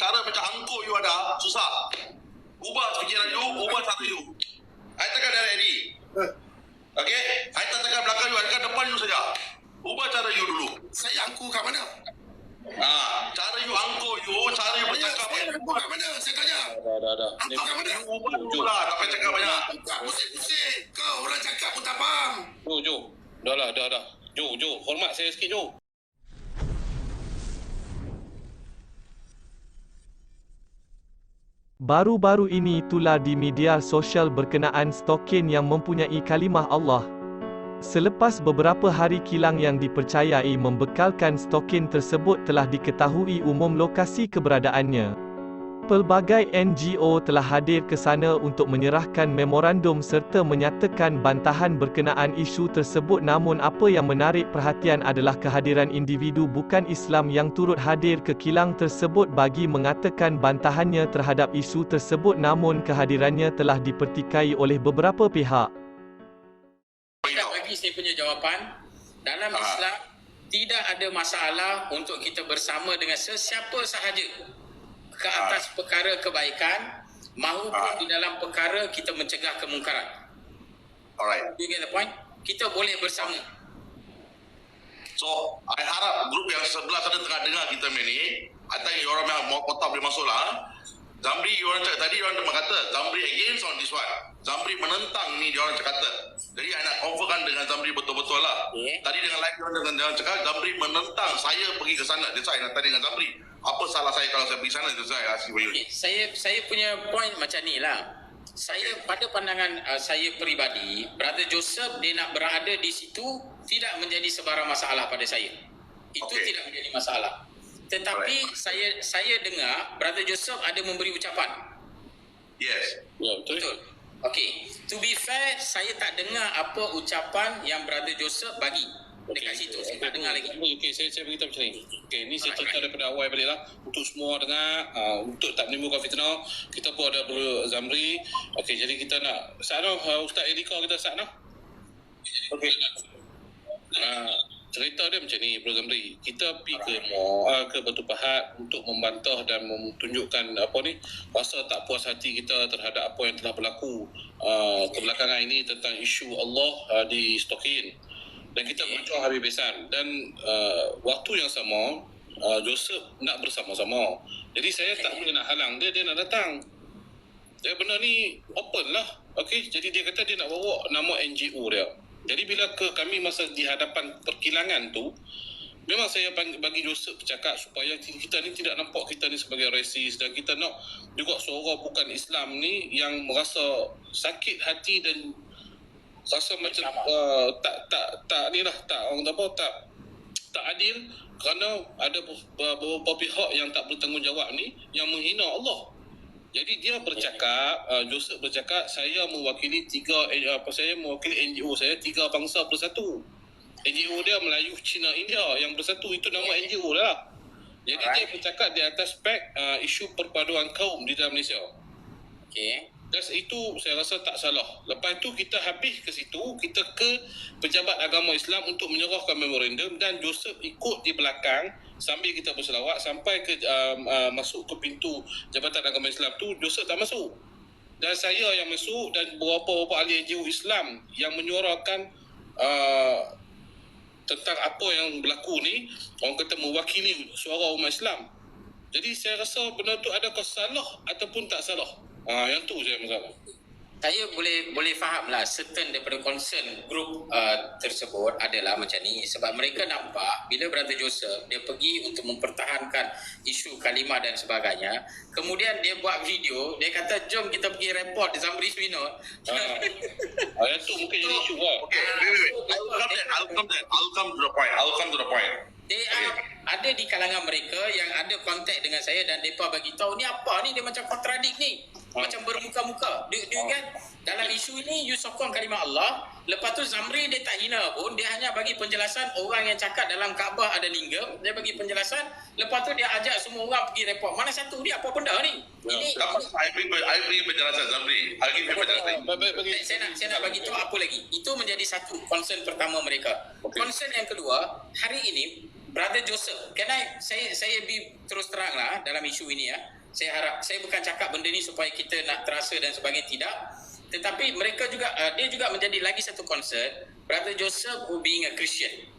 cara macam angkuh you ada, susah. Ubah fikiran you, ubah cara you. I tekan dari Eddie. Okay? I tak tekan belakang you, I tekan depan you saja. Ubah cara you dulu. Saya angkuh kat mana? Cara you angkuh you, cara you bercakap. Saya angkuh kat mana? Saya tanya. Dah. Angkuh kat mana? Ubah dulu lah, tak payah cakap banyak. Tak pusing-pusing. Kau orang cakap pun tak faham. Jo. Dah. Jo. Hormat saya sikit, Jo. Baru-baru ini tular di media sosial berkenaan stokin yang mempunyai kalimah Allah. Selepas beberapa hari kilang yang dipercayai membekalkan stokin tersebut telah diketahui umum lokasi keberadaannya. Pelbagai NGO telah hadir ke sana untuk menyerahkan memorandum serta menyatakan bantahan berkenaan isu tersebut, namun apa yang menarik perhatian adalah kehadiran individu bukan Islam yang turut hadir ke kilang tersebut bagi mengatakan bantahannya terhadap isu tersebut, namun kehadirannya telah dipertikai oleh beberapa pihak. Bagi saya punya jawapan, dalam Islam tidak ada masalah untuk kita bersama dengan sesiapa sahaja ke atas perkara kebaikan maupun di dalam perkara kita mencegah kemungkaran. Alright. You get the point? Kita boleh bersama. So, I harap grup yang sebelah sana tengah dengar kita ni, I think orang yang mau kotak boleh masuk lah. Zamri, orang cakap tadi, orang kata Zamri against on this one. Zamri menentang ni, dia orang kata. Jadi, I nak confirmkan dengan Zamri betul-betul lah. Tadi dengan live orang cakap, Zamri menentang saya pergi ke sana. That's why I nak tanya dengan Zamri. Apa salah saya kalau saya pergi sana? That's why I ask you. Saya punya point macam ni lah. Saya pada pandangan saya peribadi, Brother Joseph dia nak berada di situ tidak menjadi sebarang masalah pada saya. Itu tidak menjadi masalah. Tetapi saya dengar Brother Joseph ada memberi ucapan. Yes. Ya, betul. Okay. To be fair, saya tak dengar apa ucapan yang Brother Joseph bagi dekat situ. Saya tak dengar lagi. Okey, saya beritahu macam ni. Okey, ni saya cerita daripada awal balik lah. Untuk semua dengar, untuk tak menimbulkan fitnah, kita pun ada Bro Zamri. Okey, jadi kita nak Sa'no, Ustaz Edika kita Sa'no. Okey. Cerita dia macam ni, Bro Zamri. Kita pergi ke Batu Pahat untuk membantah dan menunjukkan rasa tak puas hati kita terhadap apa yang telah berlaku kebelakangan ini tentang isu Allah di Stokin. Dan kita berjuang habis-habisan. Dan waktu yang sama, Joseph nak bersama-sama. Jadi saya tak boleh nak halang dia nak datang. Dia benda ni open lah. Okey, jadi dia kata dia nak bawa nama NGO dia. Jadi bila kami masa di hadapan perkilangan tu, memang saya bagi Joseph bercakap supaya kita ni tidak nampak kita ni sebagai rasis, dan kita nak juga suara bukan Islam ni yang merasa sakit hati dan rasa macam tak adil kerana ada beberapa pihak yang tak bertanggungjawab ni yang menghina Allah. Jadi dia bercakap, Joseph bercakap, saya mewakili NGO saya, 3 bangsa bersatu. NGO dia Melayu, Cina, India yang bersatu, itu nama NGO lah. Jadi dia bercakap di atas spek isu perpaduan kaum di dalam Malaysia. Okey. Dan itu saya rasa tak salah. Lepas tu kita habis ke situ, kita ke pejabat agama Islam untuk menyerahkan memorandum, dan Joseph ikut di belakang sambil kita berselawat sampai ke masuk ke pintu Jabatan Agama Islam tu. Joseph tak masuk. Dan saya yang masuk, dan beberapa ahli NGO Islam yang menyuarakan tentang apa yang berlaku ni, orang kata mewakili suara umat Islam. Jadi saya rasa benda tu adakah salah ataupun tak salah. Yang tu saya masalah. Saya boleh faham lah certain daripada concern grup tersebut adalah macam ni, sebab mereka nampak bila Brother Joseph dia pergi untuk mempertahankan isu kalimah dan sebagainya, kemudian dia buat video, dia kata jom kita pergi report Zamri Spino. Yang tu mungkin jadi isu lah. Okay, wait. I'll come to the point. Ada di kalangan mereka yang ada kontak dengan saya dan mereka bagi tahu ni apa ni, dia macam kontradik ni. Macam bermuka-muka. Dia kan dalam isu ini you sokong kalimah Allah, lepas tu Zamri dia tak hina pun, dia hanya bagi penjelasan orang yang cakap dalam Kaabah ada lingam, dia bagi penjelasan, lepas tu dia ajak semua orang pergi report. Mana satu ni apa benda ni? Ini I beri penjelasan Zamri. I give you penjelasan. saya nak bagi tahu apa lagi. Itu menjadi satu concern pertama mereka. Concern yang kedua, hari ini Brother Joseph, saya be terus terang lah dalam isu ini ya. Saya harap, saya bukan cakap benda ni supaya kita nak terasa dan sebagainya, tidak. Tetapi mereka juga, dia juga menjadi lagi satu concern. Brother Joseph being a Christian,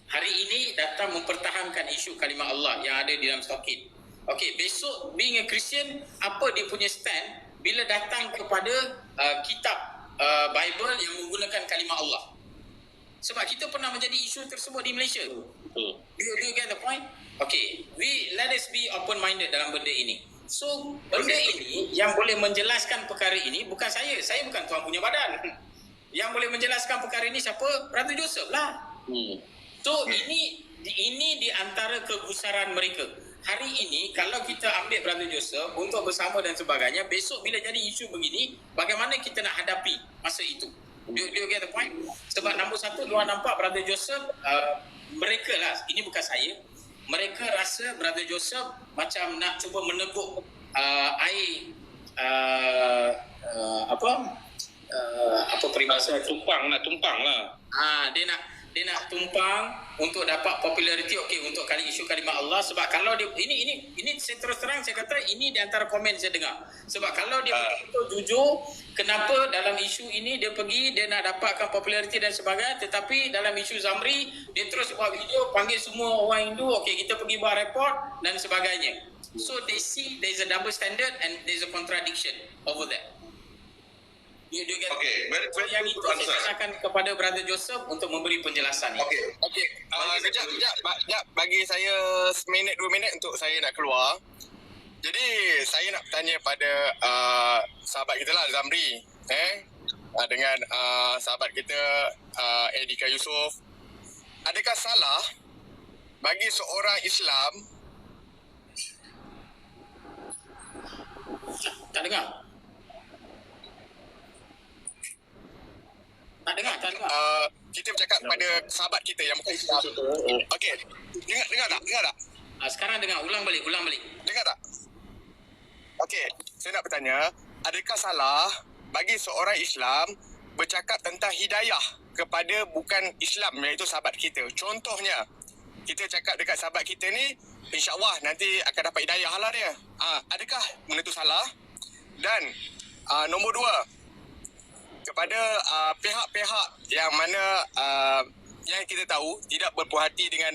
hari ini datang mempertahankan isu kalimah Allah yang ada di dalam Stokin. Okey, besok being a Christian, apa dia punya stand bila datang kepada kitab Bible yang menggunakan kalimah Allah? Sebab kita pernah menjadi isu tersebut di Malaysia. Do you get the point? Okay, let us be open-minded dalam benda ini. So, benda ini yang boleh menjelaskan perkara ini bukan saya bukan tuan punya badan. Yang boleh menjelaskan perkara ini siapa? Brother Joseph lah. So, ini di antara kegusaran mereka. Hari ini, kalau kita ambil Brother Joseph untuk bersama dan sebagainya, besok bila jadi isu begini, bagaimana kita nak hadapi masa itu? Do you get the point? Sebab nombor satu, luar nampak Brother Joseph, mereka lah, ini bukan saya, mereka rasa Brother Joseph macam nak cuba meneguk air apa peribahasa, tumpang lah. Dia nak tumpang untuk dapat populariti, okey, untuk kali isu kalimah Allah. Sebab kalau dia ini saya terus terang saya kata ini di antara komen saya dengar. Sebab kalau dia betul jujur, kenapa dalam isu ini dia pergi, dia nak dapatkan populariti dan sebagainya, tetapi dalam isu Zamri dia terus buat video panggil semua orang Hindu, okey kita pergi buat report dan sebagainya. So they see there is a double standard and there is a contradiction over there. Okay, very yang itu good saya answer. tanyakan kepada Brother Joseph untuk memberi penjelasan. Okay. Kejap. Bagi saya seminit 2 minit untuk saya nak keluar. Jadi saya nak tanya pada sahabat kita lah, Zamri, dengan sahabat kita Edika Yusof. Adakah salah bagi seorang Islam Tak dengar. kita bercakap kepada sahabat kita yang bukan Islam? Okey, dengar tak? Sekarang dengar, ulang balik. Dengar tak? Okey, saya nak bertanya, adakah salah bagi seorang Islam bercakap tentang hidayah kepada bukan Islam, iaitu sahabat kita? Contohnya, kita cakap dekat sahabat kita ni, insya-Allah nanti akan dapat hidayah lah dia. Adakah benda tu salah? Dan nombor 2, kepada pihak-pihak yang mana yang kita tahu tidak berpuas hati dengan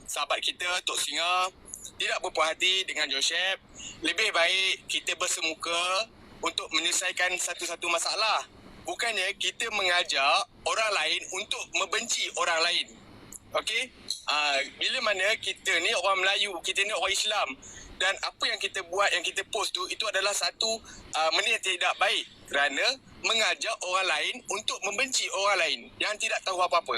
sahabat kita Tok Singa, tidak berpuas hati dengan Joseph, lebih baik kita bersemuka untuk menyelesaikan satu-satu masalah. Bukannya kita mengajak orang lain untuk membenci orang lain. Okey? Bila mana kita ni orang Melayu, kita ni orang Islam, dan apa yang kita buat, yang kita post tu, itu adalah satu benda yang tidak baik kerana mengajak orang lain untuk membenci orang lain yang tidak tahu apa-apa.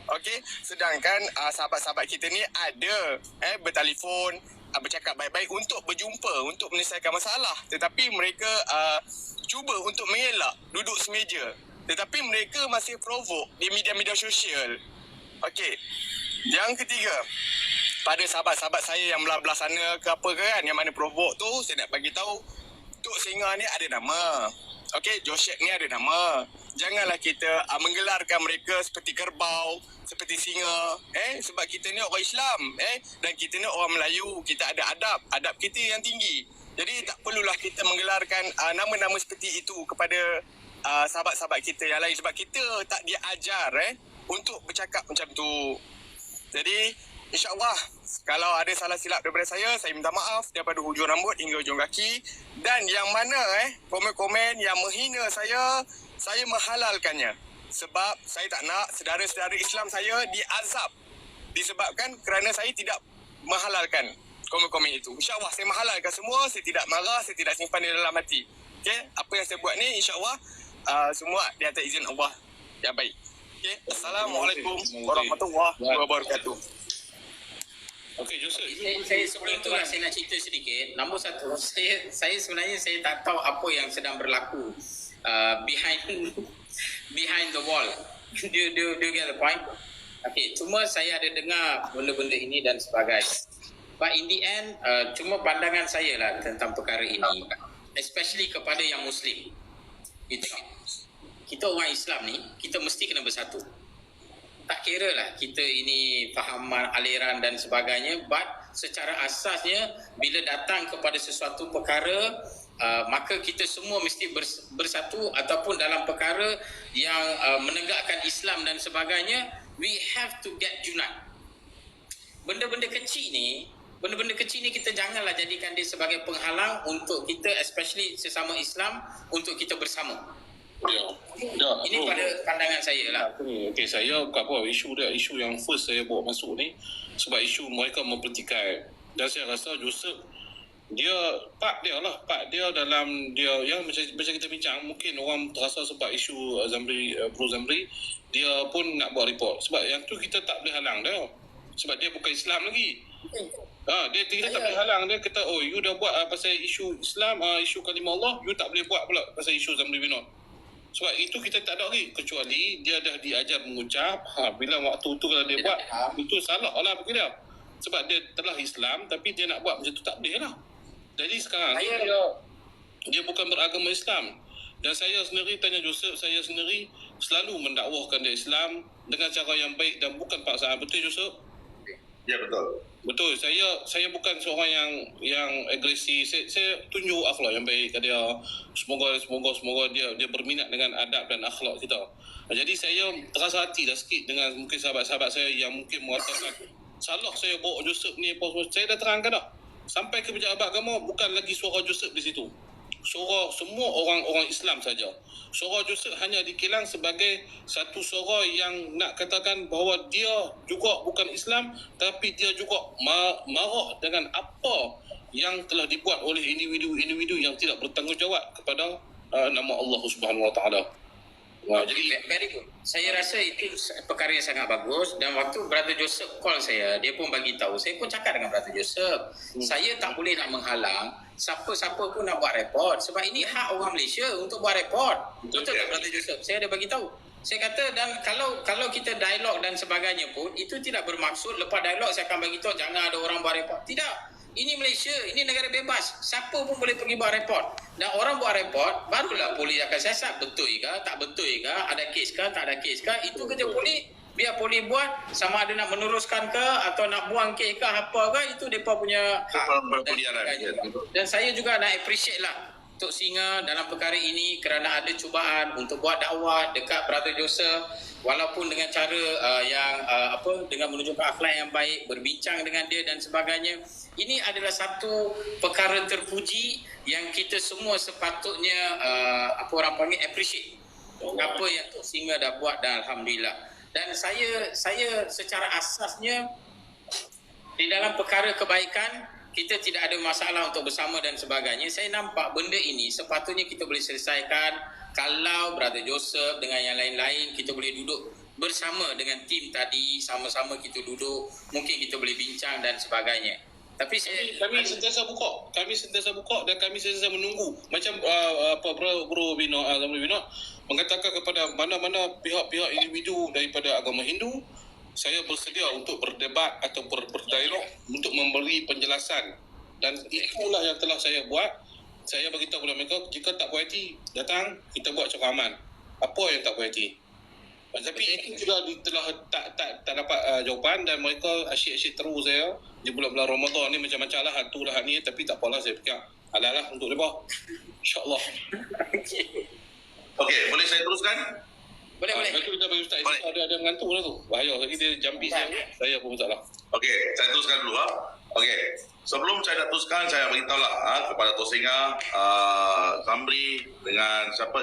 Okey, sedangkan sahabat-sahabat kita ni ada bertelefon, bercakap baik-baik untuk berjumpa, untuk menyelesaikan masalah, tetapi mereka cuba untuk mengelak duduk semeja, tetapi mereka masih provoke di media-media sosial. Okey, yang ketiga, pada sahabat-sahabat saya yang belah-belah sana ke apa ke kan, yang mana provoke tu, saya nak bagi tahu, Tok Singa ni ada nama. Okey, Joseph ni ada nama. Janganlah kita menggelarkan mereka seperti kerbau, seperti singa, sebab kita ni orang Islam, dan kita ni orang Melayu, kita ada adab kita yang tinggi. Jadi tak perlulah kita menggelarkan nama-nama seperti itu kepada sahabat-sahabat kita yang lain, sebab kita tak diajar untuk bercakap macam tu. Jadi InsyaAllah, kalau ada salah silap daripada saya minta maaf daripada hujung rambut hingga hujung kaki. Dan yang mana komen-komen yang menghina saya menghalalkannya. Sebab saya tak nak saudara-saudara Islam saya diazab disebabkan kerana saya tidak menghalalkan komen-komen itu. InsyaAllah saya menghalalkan semua, saya tidak marah, saya tidak simpan di dalam hati. Okay? Apa yang saya buat ni insyaAllah semua di atas izin Allah yang baik. Okay? Assalamualaikum warahmatullahi wabarakatuh. Okey, Joseph. Saya sebelum tu lah saya nak cerita sedikit. Nombor satu, saya sebenarnya saya tak tahu apa yang sedang berlaku behind the wall. Do you get the point? Okay, cuma saya ada dengar benda-benda ini dan sebagainya. But in the end, cuma pandangan saya lah tentang perkara ini, especially kepada yang Muslim. Kita orang Islam ni, kita mesti kena bersatu. tak kira lah kita ini fahaman aliran dan sebagainya, but secara asasnya bila datang kepada sesuatu perkara, maka kita semua mesti bersatu, ataupun dalam perkara yang menegakkan Islam dan sebagainya, we have to get unite. Benda-benda kecil ni kita janganlah jadikan dia sebagai penghalang untuk kita, especially sesama Islam, untuk kita bersama. Ini pada pandangan saya lah. Okey, saya bukan apa isu yang first saya bawa masuk ni sebab isu mereka mempertikai, dan saya rasa Joseph part dia dalam dia yang macam kita bincang, mungkin orang terasa sebab isu Bro Zamri dia pun nak buat report, sebab yang tu kita tak boleh halang dia sebab dia bukan Islam lagi. Kita tak boleh halang dia, kata you dah buat pasal isu Islam, isu kalimah Allah, you tak boleh buat pula pasal isu Zamri Binod. Sebab itu kita tak ada lagi, kecuali dia dah diajar mengucap, bila waktu tu kalau dia buat, itu salah lah bagi dia. Sebab dia telah Islam, tapi dia nak buat macam tu tak boleh lah. Jadi sekarang dia bukan beragama Islam. Dan saya sendiri tanya Joseph, saya sendiri selalu mendakwahkan dia Islam dengan cara yang baik dan bukan paksaan. Betul Joseph? Ya, betul. Betul, saya bukan seorang yang agresif. Saya tunjuk akhlak yang baik ke dia. Semoga dia berminat dengan adab dan akhlak kita. Jadi saya terasa hati dah sikit dengan mungkin sahabat-sahabat saya yang mungkin mengatakan salah saya bawa Joseph ni apa semua. Saya dah terangkan dah. Sampai ke pejabat agama bukan lagi suara Joseph di situ. Suara semua orang-orang Islam saja. Suara Joseph hanya dikilang sebagai satu suara yang nak katakan bahawa dia juga bukan Islam, tapi dia juga marah dengan apa yang telah dibuat oleh individu-individu yang tidak bertanggungjawab kepada nama Allah Subhanahu Wa Taala. Jadi very good. Saya rasa itu perkara yang sangat bagus, dan waktu Brother Joseph call saya, dia pun bagi tahu. Saya pun cakap dengan Brother Joseph, saya tak boleh nak menghalang siapa-siapa pun nak buat report, sebab ini hak orang Malaysia untuk buat report. Betul tak Brother Joseph? Saya ada bagi tahu. Saya kata, dan kalau kita dialog dan sebagainya pun, itu tidak bermaksud lepas dialog saya akan bagi tahu jangan ada orang buat report. Tidak. Ini Malaysia, ini negara bebas. Siapa pun boleh pergi buat report. Dan orang buat report, barulah polis akan siasat. Betul ke, tak betul ke, ada kes ke, tak ada kes ke. Itu kerja polis. Biar polis buat, sama ada nak meneruskan ke, atau nak buang kes ke, apa ke, itu mereka punya hak. Dan saya juga nak appreciate lah Tok Singa dalam perkara ini kerana ada cubaan untuk buat dakwah dekat Brother Joseph, walaupun dengan cara dengan menunjukkan akhlak yang baik, berbincang dengan dia dan sebagainya. Ini adalah satu perkara terpuji yang kita semua sepatutnya appreciate apa yang Tok Singa dah buat, dan alhamdulillah. Dan saya secara asasnya di dalam perkara kebaikan kita tidak ada masalah untuk bersama dan sebagainya. Saya nampak benda ini sepatutnya kita boleh selesaikan kalau Brother Joseph dengan yang lain-lain kita boleh duduk bersama dengan tim tadi, sama-sama kita duduk, mungkin kita boleh bincang dan sebagainya. Tapi kami sentiasa buka dan kami sentiasa menunggu. Macam Bro Binod mengatakan kepada mana-mana pihak-pihak individu daripada agama Hindu, saya bersedia untuk berdebat atau berdialog untuk memberi penjelasan, dan itulah yang telah saya buat. Saya beritahu kepada mereka, jika tak puas hati, datang kita buat cakapan. Apa yang tak puas hati? Tapi itu juga telah tak dapat jawapan, dan mereka asyik-asyik terus saya di bulan-bulan Ramadan ni macam-macam lah, hantulah ni, tapi tak apalah, saya fikir halal lah untuk mereka, insyaAllah. Okey, boleh saya teruskan? Boleh. Itu kita bagi Ustaz ada mengantuk lah tu. Bahaya, lagi dia jampi saya pun tak lah. Okey, saya teruskan dulu. Okey, sebelum saya nak teruskan, saya beritahu lah kepada Tok Singa, Zamri dengan siapa?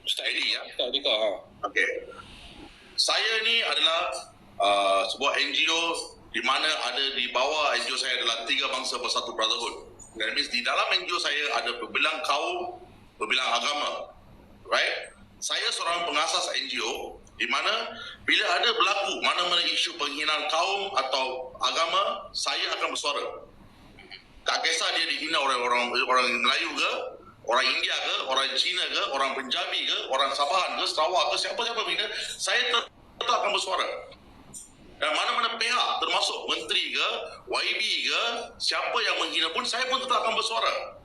Ustaz Edi ya? Ustaz Dika. Okey. Saya ni adalah sebuah NGO di mana ada di bawah NGO saya adalah 3 bangsa bersatu brotherhood. That means di dalam NGO saya ada berbilang kaum, berbilang agama. Right? Saya seorang pengasas NGO di mana bila ada berlaku mana-mana isu penghinaan kaum atau agama, saya akan bersuara. Tak kisah dia dihina oleh orang Melayu ke, orang India ke, orang Cina ke, orang Punjabi ke, orang Sabahan ke, Sarawak ke, siapa-siapa menghina, saya tetap akan bersuara. Dan mana-mana pihak, termasuk menteri ke, YB ke, siapa yang menghina pun, saya pun tetap akan bersuara.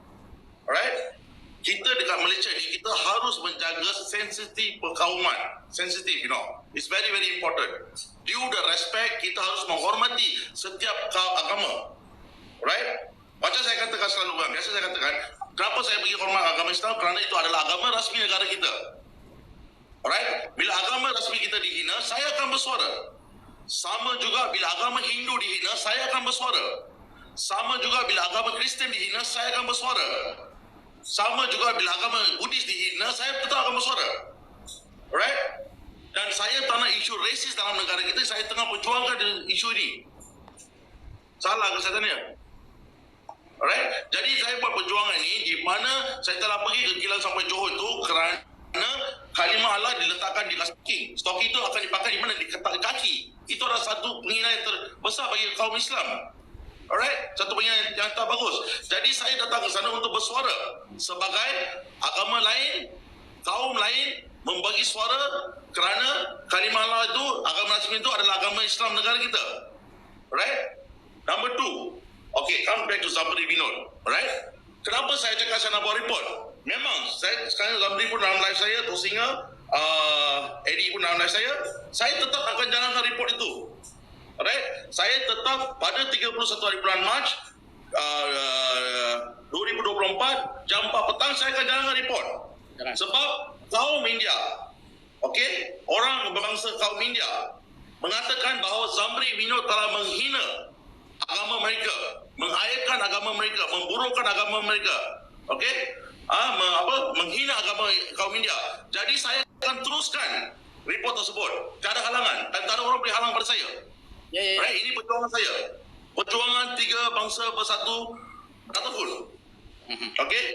Alright? kita dekat Malaysia ni kita harus menjaga sensitif perkauman. Sensitif, you know. It's very very important. Due the respect, kita harus menghormati setiap agama. Right? Macam saya katakan selalu kan, biasa saya katakan, kenapa saya bagi hormat agama Islam? Kerana itu adalah agama rasmi negara kita. Alright? Bila agama rasmi kita dihina, saya akan bersuara. Sama juga bila agama Hindu dihina, saya akan bersuara. Sama juga bila agama Kristian dihina, saya akan bersuara. Sama juga bila agama Buddhis dihina, saya tetap akan bersuara. Alright? Dan saya tak nak isu rasis dalam negara kita, saya tengah perjuangkan isu ini. Salah ke saya tanya? Alright? Jadi saya buat perjuangan ini di mana saya telah pergi ke Kilang sampai Johor itu kerana kalimah Allah diletakkan di stocking. Stocking itu akan dipakai di mana? Di kaki. Itu adalah satu penghinaan yang terbesar bagi kaum Islam. Alright? Satu penghinaan yang tak bagus. Jadi saya datang ke sana untuk bersuara sebagai agama lain, kaum lain membagi suara kerana kalimah Allah itu, agama rasmi itu adalah agama Islam negara kita. Alright? Number 2. Okay, come back to Zamri Vinod. Alright? Kenapa saya cakap saya nak buat report? Memang, saya sekarang Zamri pun dalam live saya, Tosinga, Eddie pun dalam live saya tetap akan jalankan report itu. Alright? Saya tetap pada 31 hari bulan Mac 2024, jam 4 petang saya akan jalankan report. Sebab kaum India, okay, orang berbangsa kaum India mengatakan bahawa Zamri Vinod telah menghina agama mereka, mengaibkan agama mereka, memburukkan agama mereka, okay, menghina agama kaum India. Jadi saya akan teruskan report tersebut, tak ada halangan dan tak ada orang boleh halang pada saya. Right? Ini perjuangan saya, perjuangan tiga bangsa bersatu Rataful. Okay.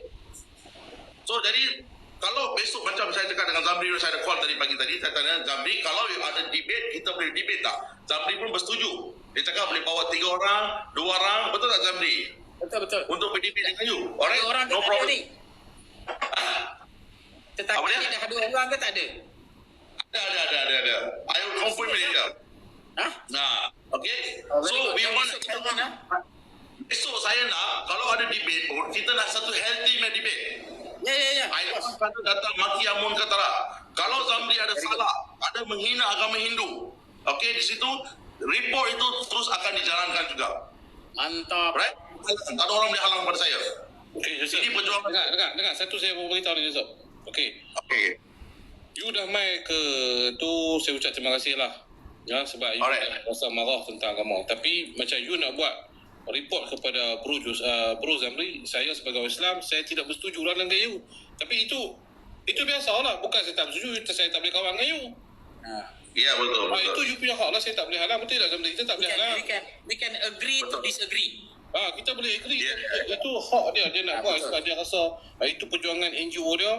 So jadi kalau besok macam saya cakap dengan Zamri, saya ada call tadi pagi tadi, saya tanya Zamri, kalau ada debate, kita boleh debate tak? Zamri pun bersetuju. Dia cakap boleh bawa 3 orang, 2 orang, betul tak Zamri? Betul. Untuk berdebate dengan you. Alright? Orang No problem. ni. Tetapi Apa dia? dah ada orang ke tak ada? Ada. I will confirm later. Ha? Nah, okay. So we want mana? besok saya nak, kalau ada debate pun, kita nak satu healthy debate. Ya. I kata datang maki amun kata tak. Kalau Zamri ada salah, ada menghina agama Hindu, okay, di situ report itu terus akan dijalankan juga. Mantap. Right? Tak ada orang boleh halang pada saya. Okey, Joseph. Ini perjuangan. Dengar. Satu saya mau beritahu ni, Joseph. Okey. Okay. You dah mai ke tu, saya ucap terima kasih lah. Ya, sebab you Alright. rasa marah tentang agama. Tapi macam you nak buat report kepada Bro Zamri, saya sebagai orang Islam, saya tidak bersetuju lah dengan you. Tapi itu biasalah. Bukan saya tak bersetuju, saya tak boleh kawan dengan you. Ya, betul. Itu you punya hak lah, saya tak boleh halang. Betul tak Zamri? Kita tak boleh halang. We can agree to disagree. Kita boleh agree. Yeah. Itu hak dia nak buat sebab dia rasa itu perjuangan NGO dia,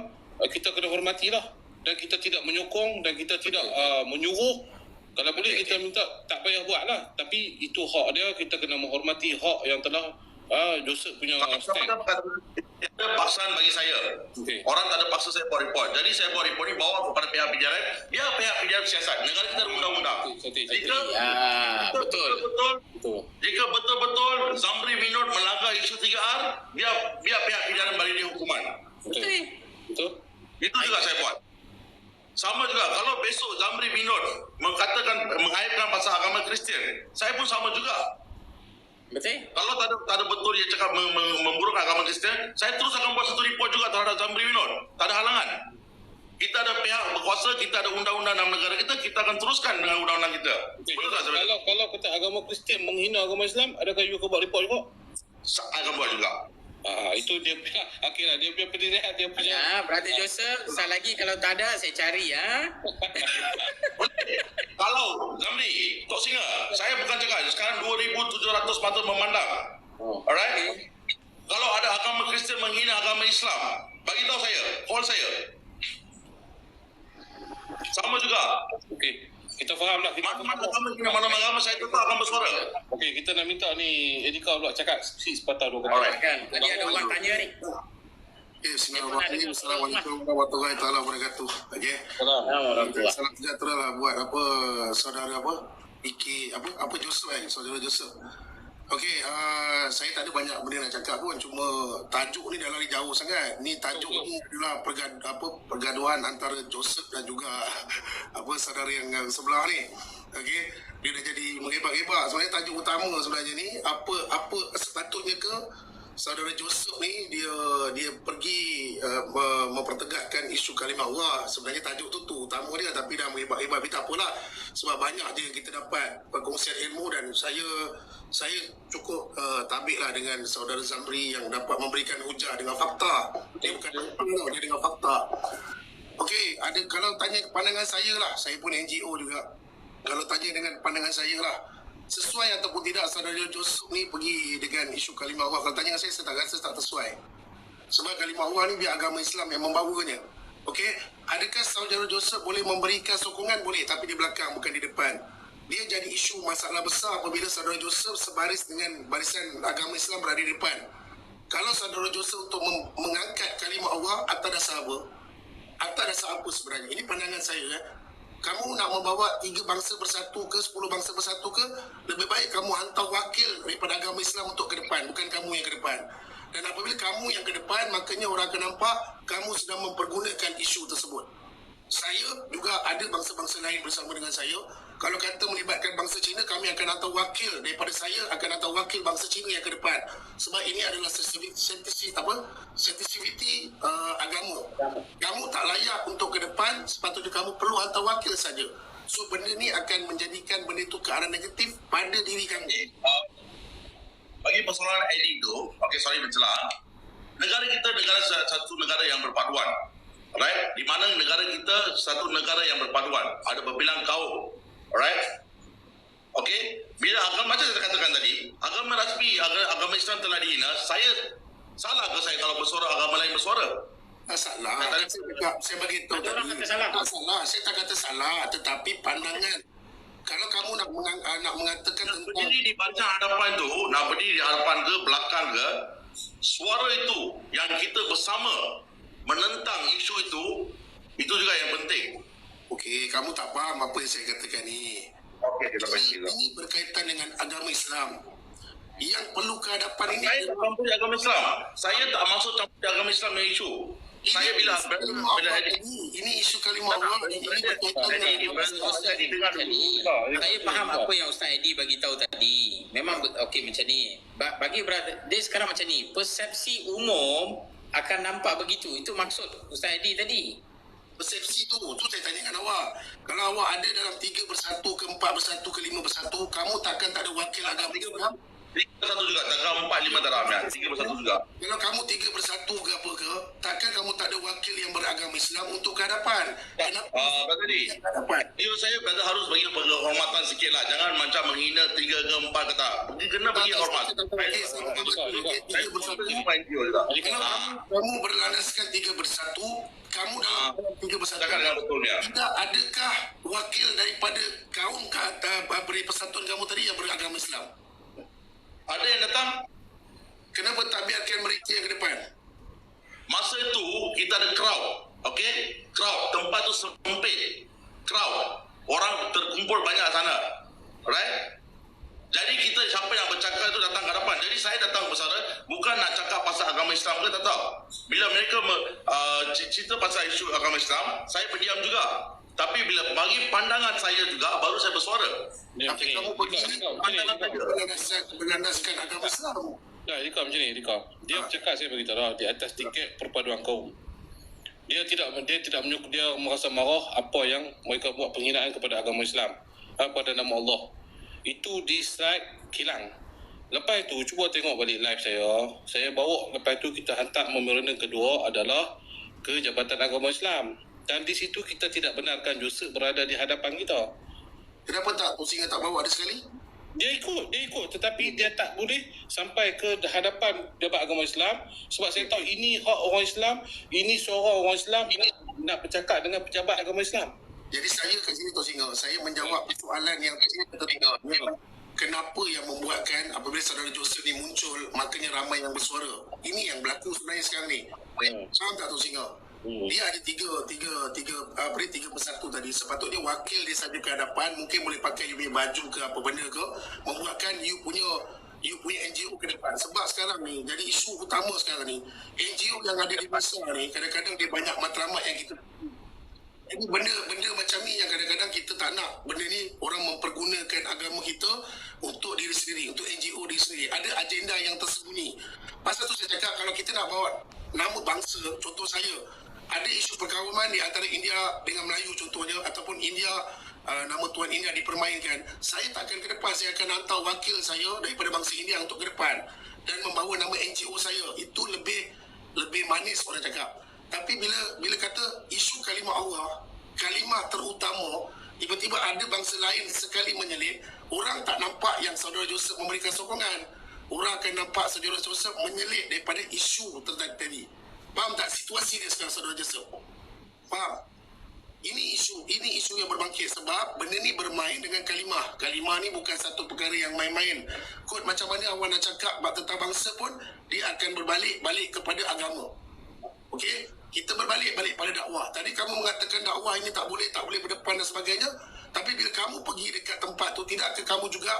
kita kena hormatilah. Dan kita tidak menyokong dan kita tidak menyuruh. Kalau boleh kita minta tak payah buat lah. Tapi itu hak dia, kita kena menghormati hak yang telah Joseph punya stand. Ada paksaan bagi saya. Okay. Orang tak ada paksa saya buat report. Jadi saya buat report ni bawa kepada pihak PJRM. Dia pihak PJRM siasat. Negara kita ada undang-undang. Jika Betul. Jika betul-betul Zamri Vinod melanggar isu 3R, biar pihak PJRM bagi dia hukuman. Betul. Itu juga saya buat. Sama juga kalau besok Zamri Vinod mengaibkan pasal agama Kristian, saya pun sama juga. Betul. Kalau tak ada betul dia cakap memburuk agama Kristian, saya terus akan buat satu report juga terhadap Zamri Vinod. Tak ada halangan. Kita ada pihak berkuasa, kita ada undang-undang dalam negara kita, kita akan teruskan dengan undang-undang kita. Betul tak Zamri? Kalau kata agama Kristian menghina agama Islam, adakah you akan buat report juga? Saya akan buat juga. Itu dia punya, okeylah, dia punya pendirian, dia punya. Brother Joseph, sekali lagi kalau tak ada saya cari Kalau Zamri, Tok Singa, saya bukan cakap sekarang 2,700 mata memandang. Alright? Kalau ada agama Kristian menghina agama Islam, bagi tahu saya, call saya. Sama juga. Okey, kita faham lah. Mana agama saya tetap akan bersuara. Okey, kita nak minta ni Edika pula cakap sepatah dua kata. Alright. kan. Tadi ada orang tanya ni. Bismillahirrahmanirrahim. Assalamualaikum warahmatullahi taala wabarakatuh. Okey. Salam. Salam sejahtera lah buat saudara Iki Joseph saudara Joseph. Okey, saya tak ada banyak benda nak cakap pun, cuma tajuk ni dah lari jauh sangat. Ni tajuk ni adalah pergaduhan antara Joseph dan juga saudara yang sebelah ni. Okey, dia dah jadi menggebak-gebak. Sebenarnya tajuk utama sebenarnya ni apa sepatutnya ke saudara Joseph ni dia pergi mempertegakkan isu kalimah Allah. Sebenarnya tajuk tu utama dia, tapi dah menghebat-hebat. Tapi tak apalah, sebab banyak je kita dapat perkongsian ilmu dan saya cukup tabik lah dengan saudara Zamri yang dapat memberikan hujah dengan fakta. Dia bukan tau, dia dengan fakta. Okey, kalau tanya pandangan saya lah, saya pun NGO juga. Kalau tanya dengan pandangan saya lah, sesuai ataupun tidak saudara Joseph ni pergi dengan isu kalimah Allah. Kalau tanya saya tak rasa tak sesuai. Sebab kalimah Allah ni biar agama Islam yang membawanya. Okey, adakah saudara Joseph boleh memberikan sokongan? Boleh, tapi di belakang bukan di depan. Dia jadi isu masalah besar apabila saudara Joseph sebaris dengan barisan agama Islam berada di depan. Kalau saudara Joseph untuk mengangkat kalimah Allah atas dasar apa? Atas dasar apa sebenarnya? Ini pandangan saya. Kamu nak membawa 3 bangsa bersatu ke 10 bangsa bersatu ke, lebih baik kamu hantar wakil daripada agama Islam untuk ke depan, bukan kamu yang ke depan. Dan apabila kamu yang ke depan, makanya orang akan nampak kamu sedang mempergunakan isu tersebut. Saya juga ada bangsa-bangsa lain bersama dengan saya. Kalau kata melibatkan bangsa Cina, kami akan hantar wakil daripada saya, akan hantar wakil bangsa Cina yang ke depan. Sebab ini adalah sensitivity agama. Kamu tak layak untuk ke depan, sepatutnya kamu perlu hantar wakil saja. So benda ni akan menjadikan benda itu ke arah negatif pada diri kamu. Bagi persoalan ID tu, sorry bercelah. Negara kita satu negara yang berpaduan. Alright? Di mana negara kita satu negara yang berpaduan. Ada berbilang kaum. Alright? Okey? Bila agama, macam saya katakan tadi, agama rasmi, agama Islam telah dihina, saya salah ke saya kalau bersuara agama lain bersuara? Tak salah. Saya bagi tahu Ada orang tadi. kata salah. Tak salah. Saya tak kata salah, tetapi pandangan. Kalau kamu nak mengatakan tentang Berdiri di bancang hadapan tu, nak berdiri di hadapan ke, belakang ke, suara itu yang kita bersama menentang isu itu juga yang penting. okey, kamu tak faham apa yang saya katakan ni. Okey, kita baca. Ini berkaitan dengan agama Islam. Yang perlu kehadapan ini Saya tak campur agama Islam. Saya tak masuk campur agama Islam dengan isu. Saya bila ini isu kalimah Allah, ini berkaitan dengan Saya faham apa yang Ustaz Edi bagi tahu tadi. Memang okey macam ni. Bagi brother, dia sekarang macam ni. Persepsi umum akan nampak begitu. Itu maksud Ustaz Edi tadi. persepsi tu saya tanyakan awak. Kalau awak ada dalam 3 bersatu ke 4 bersatu ke 5 bersatu, kamu takkan tak ada wakil agama Islam? 3 bersatu juga, tak 4, 5 tak ramai. 3 bersatu juga. Kalau kamu 3 bersatu ke apa ke, takkan kamu tak ada wakil yang beragama Islam untuk ke hadapan? Kenapa? Pak Tadi, ke hadapan? saya kata harus bagi penghormatan sikit lah. Jangan macam menghina 3 ke 4 kata. Kena bagi hormat. Saya bersatu juga NGO juga. Kamu berlandaskan 3 bersatu, kamu dalam 3 bersatu. Cakap dengan betulnya. Tidak adakah wakil daripada kaum dari persatuan kamu tadi yang beragama Islam? Ada yang datang. Kenapa tak biarkan mereka yang ke depan? Masa itu kita ada crowd. Okey? Crowd. Tempat tu sempit. Crowd. Orang terkumpul banyak sana. Alright? Jadi kita siapa yang bercakap itu datang ke hadapan. Jadi saya datang bersara bukan nak cakap pasal agama Islam ke, tak tahu. Bila mereka cerita pasal isu agama Islam, saya berdiam juga. Tapi bila bagi pandangan saya juga, baru saya bersuara. Tapi kamu begini, pandangan saja berlandaskan agama Islam. Ya, Rika macam ni, Rika. Dia cakap saya beritahu dah, di atas tiket perpaduan kaum. Dia tidak dia merasa marah apa yang mereka buat penghinaan kepada agama Islam, pada nama Allah. Itu di slide kilang. Lepas itu cuba tengok balik live saya. Saya bawa lepas itu kita hantar memorandum kedua adalah ke Jabatan Agama Islam. Dan di situ kita tidak benarkan Joseph berada di hadapan kita. Kenapa tak Singa tak bawa ada sekali? Dia ikut tetapi dia tak boleh sampai ke hadapan Jabatan Agama Islam sebab saya tahu ini hak orang Islam, ini suara orang Islam, ini nak bercakap dengan pejabat agama Islam. Jadi saya kat sini Singa, saya menjawab soalan yang kenapa yang membuatkan apabila saudara Joseph ni muncul makanya ramai yang bersuara. Ini yang berlaku sebenarnya sekarang ni. Faham tak Singa? Dia ada tiga bersatu tadi. Sepatutnya wakil dia saja ke hadapan, mungkin boleh pakai you punya baju ke apa benda ke, membuatkan you you punya NGO ke depan. Sebab sekarang ni, jadi isu utama sekarang ni, NGO yang ada di Malaysia ni, kadang-kadang dia banyak matlamat yang kita. Jadi benda macam ni yang kadang-kadang kita tak nak. Benda ni orang mempergunakan agama kita untuk diri sendiri, untuk NGO diri sendiri. Ada agenda yang tersembunyi. Pasal tu saya cakap, kalau kita nak bawa nama bangsa, contoh saya, ada isu perkawaman di antara India dengan Melayu contohnya, ataupun India, nama Tuan India dipermainkan, saya takkan ke depan, saya akan hantar wakil saya daripada bangsa India untuk ke depan dan membawa nama NGO saya. Itu lebih manis orang cakap. Tapi bila kata isu kalimah Allah, kalimah terutama, tiba-tiba ada bangsa lain sekali menyelit, orang tak nampak yang Saudara Joseph memberikan sokongan. Orang akan nampak Saudara Joseph menyelit daripada isu tadi. Faham tak situasi dia sekarang, Saudara Joseph? Faham? Ini isu yang berbangkit sebab benda ni bermain dengan kalimah. Kalimah ni bukan satu perkara yang main-main. Kot macam mana awak nak cakap tentang bangsa pun, dia akan berbalik kepada agama. Okey? Kita berbalik pada dakwah. Tadi kamu mengatakan dakwah ini tak boleh berdepan dan sebagainya. Tapi bila kamu pergi dekat tempat tu, tidakkah kamu juga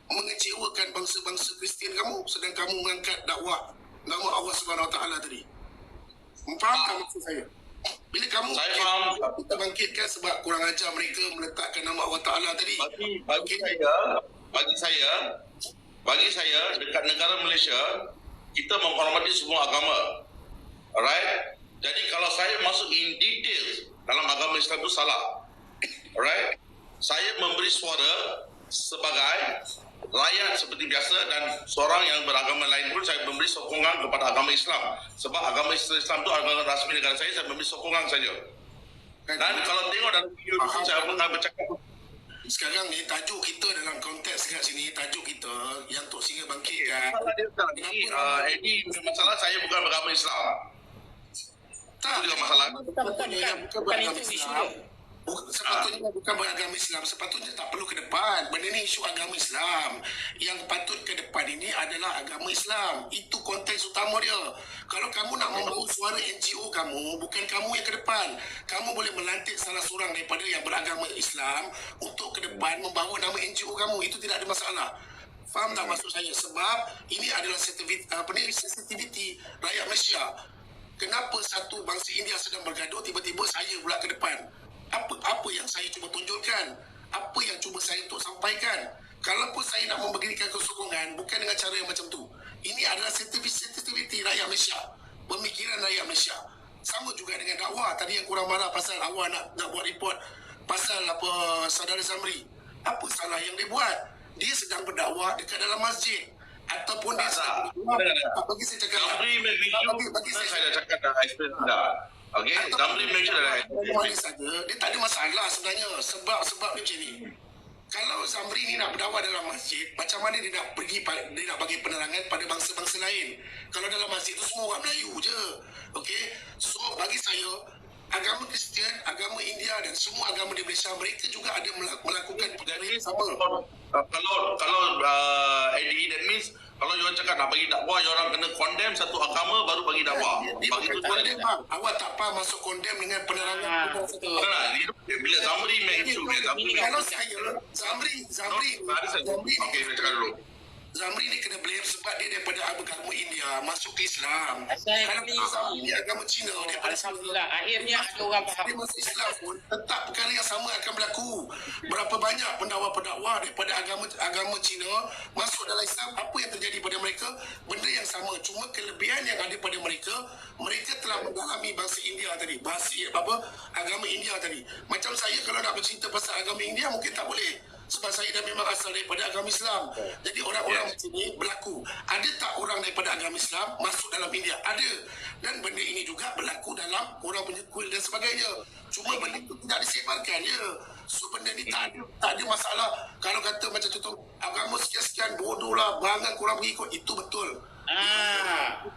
mengecewakan bangsa-bangsa Kristian kamu sedang kamu mengangkat dakwah nama Allah Subhanahu Wa Taala tadi? Faham tak maksud saya? Bila kamu kita bangkitkan sebab kurang ajar mereka meletakkan nama Allah Taala tadi. Bagi saya dekat negara Malaysia, kita menghormati semua agama. Alright? Jadi kalau saya masuk in details dalam agama Islam itu salah. Alright? Saya memberi suara sebagai rakyat seperti biasa dan seorang yang beragama lain pun saya memberi sokongan kepada agama Islam. Sebab agama Islam itu agama rasmi negara saya memberi sokongan saja. Dan kalau tengok dalam video itu saya pernah bercakap. Sekarang ni tajuk kita dalam konteks kat sini, tajuk kita yang Tok Singa bangkitkan. Ini masalah saya bukan beragama Islam. Tak, itu juga masalah. Bukan itu isu dia. Sepatutnya bukan beragama Islam. Sepatutnya tak perlu ke depan. Benda ni isu agama Islam. Yang patut ke depan ini adalah agama Islam. Itu konteks utama dia. Kalau kamu nak membawa suara NGO kamu, bukan kamu yang ke depan. Kamu boleh melantik salah seorang daripada yang beragama Islam untuk ke depan membawa nama NGO kamu. Itu tidak ada masalah. Faham tak maksud saya? Sebab ini adalah sensitiviti rakyat Malaysia. Kenapa satu bangsa India sedang bergaduh, tiba-tiba saya pula ke depan? Apa yang saya cuba tunjukkan? Apa yang cuba saya untuk sampaikan? Kalaupun saya nak memberikan kesokongan, bukan dengan cara yang macam tu. Ini adalah sensitiviti rakyat Malaysia. Pemikiran rakyat Malaysia. Sama juga dengan dakwah. Tadi yang kurang marah pasal awak nak buat report pasal Saudara Zamri. Apa salah yang dia buat? Dia sedang berdakwah dekat dalam masjid. Ataupun dia bagi saya cakap bagi saya cakap dah explain dah. Okey, Zamri mention dah. Dia tak ada masalah sebenarnya sebab macam ni. Kalau Zamri ni nak berdakwah dalam masjid, macam mana dia nak bagi penerangan pada bangsa-bangsa lain? Kalau dalam masjid tu semua orang Melayu je. Okey. So bagi saya, agama Kristian, agama India dan semua agama di Malaysia, mereka juga ada melakukan perkara yang sama. Kalau Eddie, that means kalau you cakap nak bagi dakwah, you orang kena condemn satu agama baru bagi dakwah. Bagi tu condemn bang. Awak tak faham masuk condemn dengan penerangan. Bila Zamri make issue, kalau saya Zamri okey, saya cakap dulu. Zamri ni kena blame sebab dia daripada agama India masuk ke Islam. Kalau Zamri ni agama Cina daripada Alhamdulillah, akhirnya ada orang faham. dia masuk Islam pun tetap perkara yang sama akan berlaku. Berapa banyak pendakwa-pendakwa daripada agama Cina masuk dalam Islam, apa yang terjadi pada mereka? Benda yang sama, cuma kelebihan yang ada pada mereka telah mendalami bahasa India tadi, agama India tadi. Macam saya kalau nak bercerita pasal agama India mungkin tak boleh. Sebab saya dah memang asal daripada agama Islam. Jadi orang-orang macam ni berlaku. Ada tak orang daripada agama Islam masuk dalam India? Ada. Dan benda ini juga berlaku dalam orang punya kuil dan sebagainya. Cuma benda itu tidak disebarkan je. So benda ni tak ada masalah. Kalau kata macam contoh agama sekian-sekian bodoh lah, bangang kurang pergi ikut, itu betul.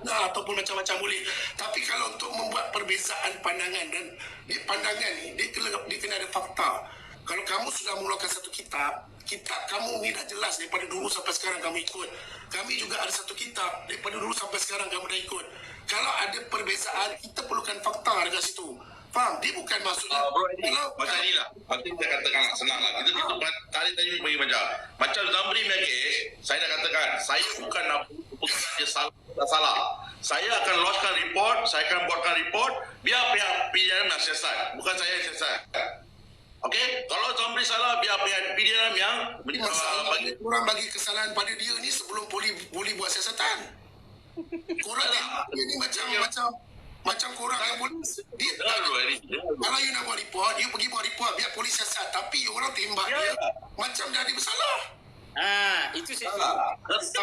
Ataupun macam-macam boleh. Tapi kalau untuk membuat perbezaan pandangan, dan pandangan ni dia kena ada fakta. Kalau kamu sudah mengeluarkan satu kitab kamu ni dah jelas daripada dulu sampai sekarang kamu ikut. Kami juga ada satu kitab daripada dulu sampai sekarang kamu dah ikut. Kalau ada perbezaan, kita perlukan fakta dekat situ. Faham? Dia bukan maksudnya. Bro Eddie, macam ni lah. Nanti saya katakan lah, senang lah. Kita tadi bagi macam Zamri punya kes, saya dah katakan, saya bukan nak putuskan dia salah. Saya akan lodgekan report, saya akan buatkan report, biar pihak PDRM nak siasat. Bukan saya yang siasat. Okey? Kalau Zamri salah, biar pihak PDRM yang bagi. Korang bagi kesalahan pada dia ni sebelum boleh buat siasatan. Korang ni macam korang yang polis. Dia kalau you nak buat report, you pergi buat report, biar polis siasat. Tapi orang tembak dia macam dah ada bersalah. Itu saya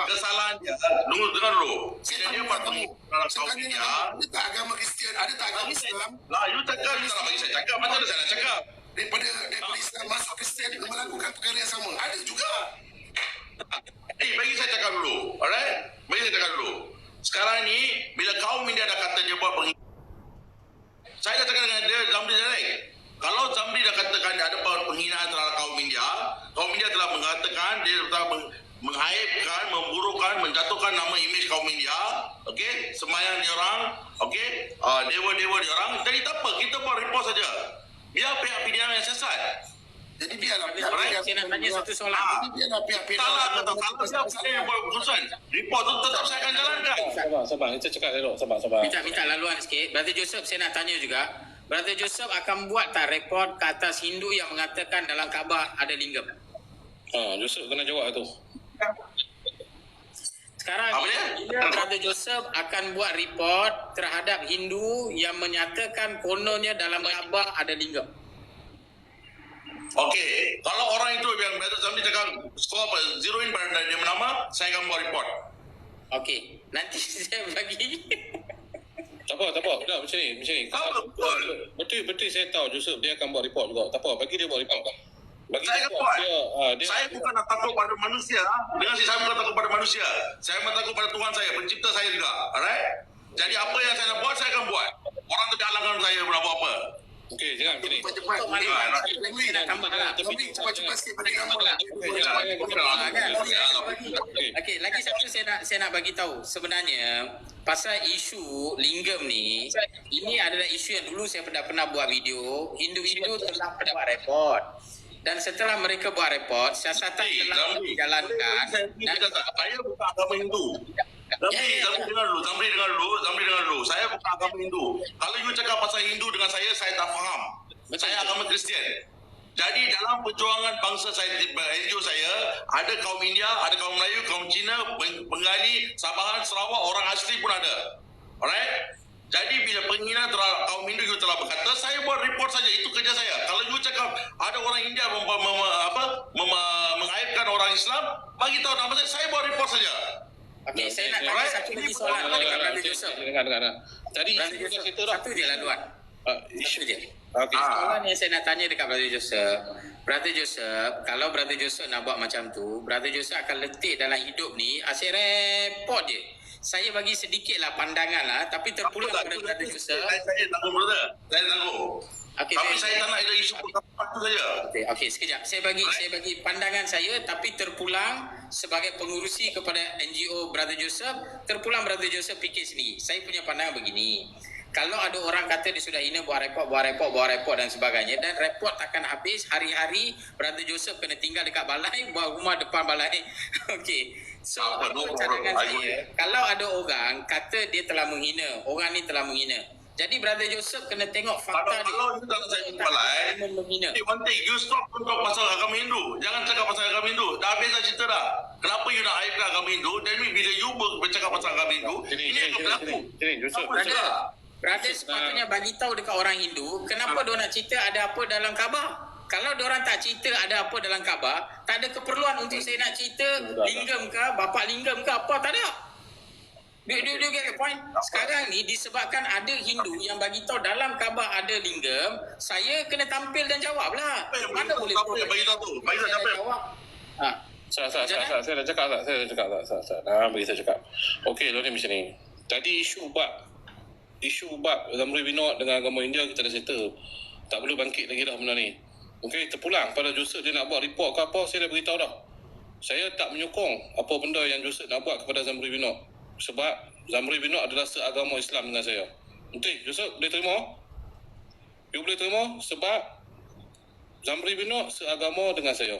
Kesalahan dia. Dengar dulu. Dia buat Ada tak agama Kristian? Ada tak agama Islam? Lah, you cakap, you tak nak bagi saya cakap. Macam mana saya nak cakap? Daripada Islam masuk Kristian melakukan perkara yang sama. Ada juga. Bagi saya cakap dulu. Alright? Bagi saya cakap dulu. Sekarang ni, bila kaum India dah kata dia buat penghinaan, saya dah cakap dengan dia, Zamri Zalek. Kalau Zamri dah katakan ada penghinaan terhadap kaum India telah mengatakan, dia telah mengaibkan, memburukkan, menjatuhkan nama imej kaum India, okey, sembahyang diorang, okey, dewa-dewa diorang. Jadi tak apa, kita buat report saja. Biar pihak PDRM yang siasat. Jadi biarlah saya nak tanya satu soalan. biarlah pihak Salah atau tak salah, saya yang buat keputusan. Report tu tetap saya akan jalankan. Sabar. Kita cakap dulu. Sabar. Minta laluan sikit. Brother Joseph, saya nak tanya juga. Brother Joseph akan buat tak report ke atas Hindu yang mengatakan dalam Kaabah ada lingam? Joseph kena jawab tu. Sekarang Brother Joseph akan buat report terhadap Hindu yang menyatakan kononnya dalam Kaabah ada lingam. Okey, kalau orang itu yang Brother Zamri cakap skor zeroin pada dia nama, saya akan buat report. Okey, nanti saya bagi. Tak apa. Dah macam ni. Betul saya tahu Joseph dia akan buat report juga. Tak apa, bagi dia buat report. Saya akan buat. Saya bukan nak takut pada manusia. Dengan saya bukan takut pada manusia. Saya memang takut pada Tuhan saya, pencipta saya juga. Alright? Jadi apa yang saya nak buat, saya akan buat. Orang tu halangkan saya nak buat apa. Okey, jangan gini. Cepat-cepat. Saya nak tambah lah. Cepat-cepat sikit bagi nama. Okey, lagi satu saya nak bagi tahu. Sebenarnya pasal isu lingam ni, ini adalah isu yang dulu saya pernah buat video. Hindu-Hindu telah buat report. Dan setelah mereka buat report, siasatan telah dijalankan. Saya bukan agama Hindu. Zamri dengar dulu. Saya bukan agama Hindu. Kalau you cakap pasal Hindu dengan saya tak faham. Saya agama Kristian. Jadi dalam perjuangan bangsa saya, NGO saya, ada kaum India, ada kaum Melayu, kaum Cina, Bengali, Sabahan, Sarawak, orang asli pun ada. Alright? Jadi bila penghinaan terhadap kaum Hindu you telah berkata, saya buat report saja. Itu kerja saya. Kalau you cakap ada orang India mengaibkan orang Islam, bagi tahu nama saya buat report saja. Okey, saya nak tanya satu lagi soalan dekat Brother Joseph. Dengar. Tadi Brother Joseph, satu je laluan. Satu je. Okey. Soalan yang saya nak tanya dekat Brother Joseph. Brother Joseph, kalau Brother Joseph nak buat macam tu, Brother Joseph akan letik dalam hidup ni, asyik report je. Saya bagi sedikitlah pandangan lah, tapi terpulang kepada Brother Joseph. Saya tanggung, brother. Saya tanggung. Okay, tapi saya tak nak ada isu itu saja. Okey, sekejap. Saya bagi pandangan saya, tapi terpulang sebagai pengurusi kepada NGO Brother Joseph, terpulang Brother Joseph fikir sendiri. Saya punya pandangan begini. Kalau ada orang kata dia sudah hina, buat report dan sebagainya, dan report takkan habis, hari-hari Brother Joseph kena tinggal dekat balai, buat rumah depan balai. Okey. So, cadangan saya, kalau ada orang kata dia telah menghina, orang ni telah menghina, jadi Brother Joseph kena tengok fakta kalau you tak saya balai, one thing, you stop untuk pasal agama Hindu. Jangan cakap pasal agama Hindu. Dah habis dah cerita dah. Kenapa you nak aibkan agama Hindu? Dan bila you bercakap pasal agama Hindu, ini akan berlaku. Ini Joseph. Brother sepatutnya bagi tahu dekat orang Hindu, kenapa dia nak cerita ada apa dalam Kaabah. Kalau diorang tak cerita ada apa dalam Kaabah, tak ada keperluan untuk saya nak cerita linggam ke, bapa linggam ke apa, tak ada. Do you get the point? Sekarang ni disebabkan ada Hindu yang bagi tahu dalam Kaabah ada linggam, saya kena tampil dan jawab lah. Mana boleh bagi tahu tu? Bagi tahu jawab. Saya dah cakap tak? Bagi saya cakap. Okey, lo ni macam ni. Tadi isu bab Zamri Binod dengan agama India kita dah settle. Tak perlu bangkit lagi dah benda ni. Okey, terpulang pada Joseph dia nak buat report ke apa, saya dah beritahu dah. Saya tak menyokong apa benda yang Joseph nak buat kepada Zamri Binod. Sebab Zamri Binod adalah seagama Islam dengan saya. Okey, Joseph boleh terima? You boleh terima sebab Zamri bin Nur seagama dengan saya.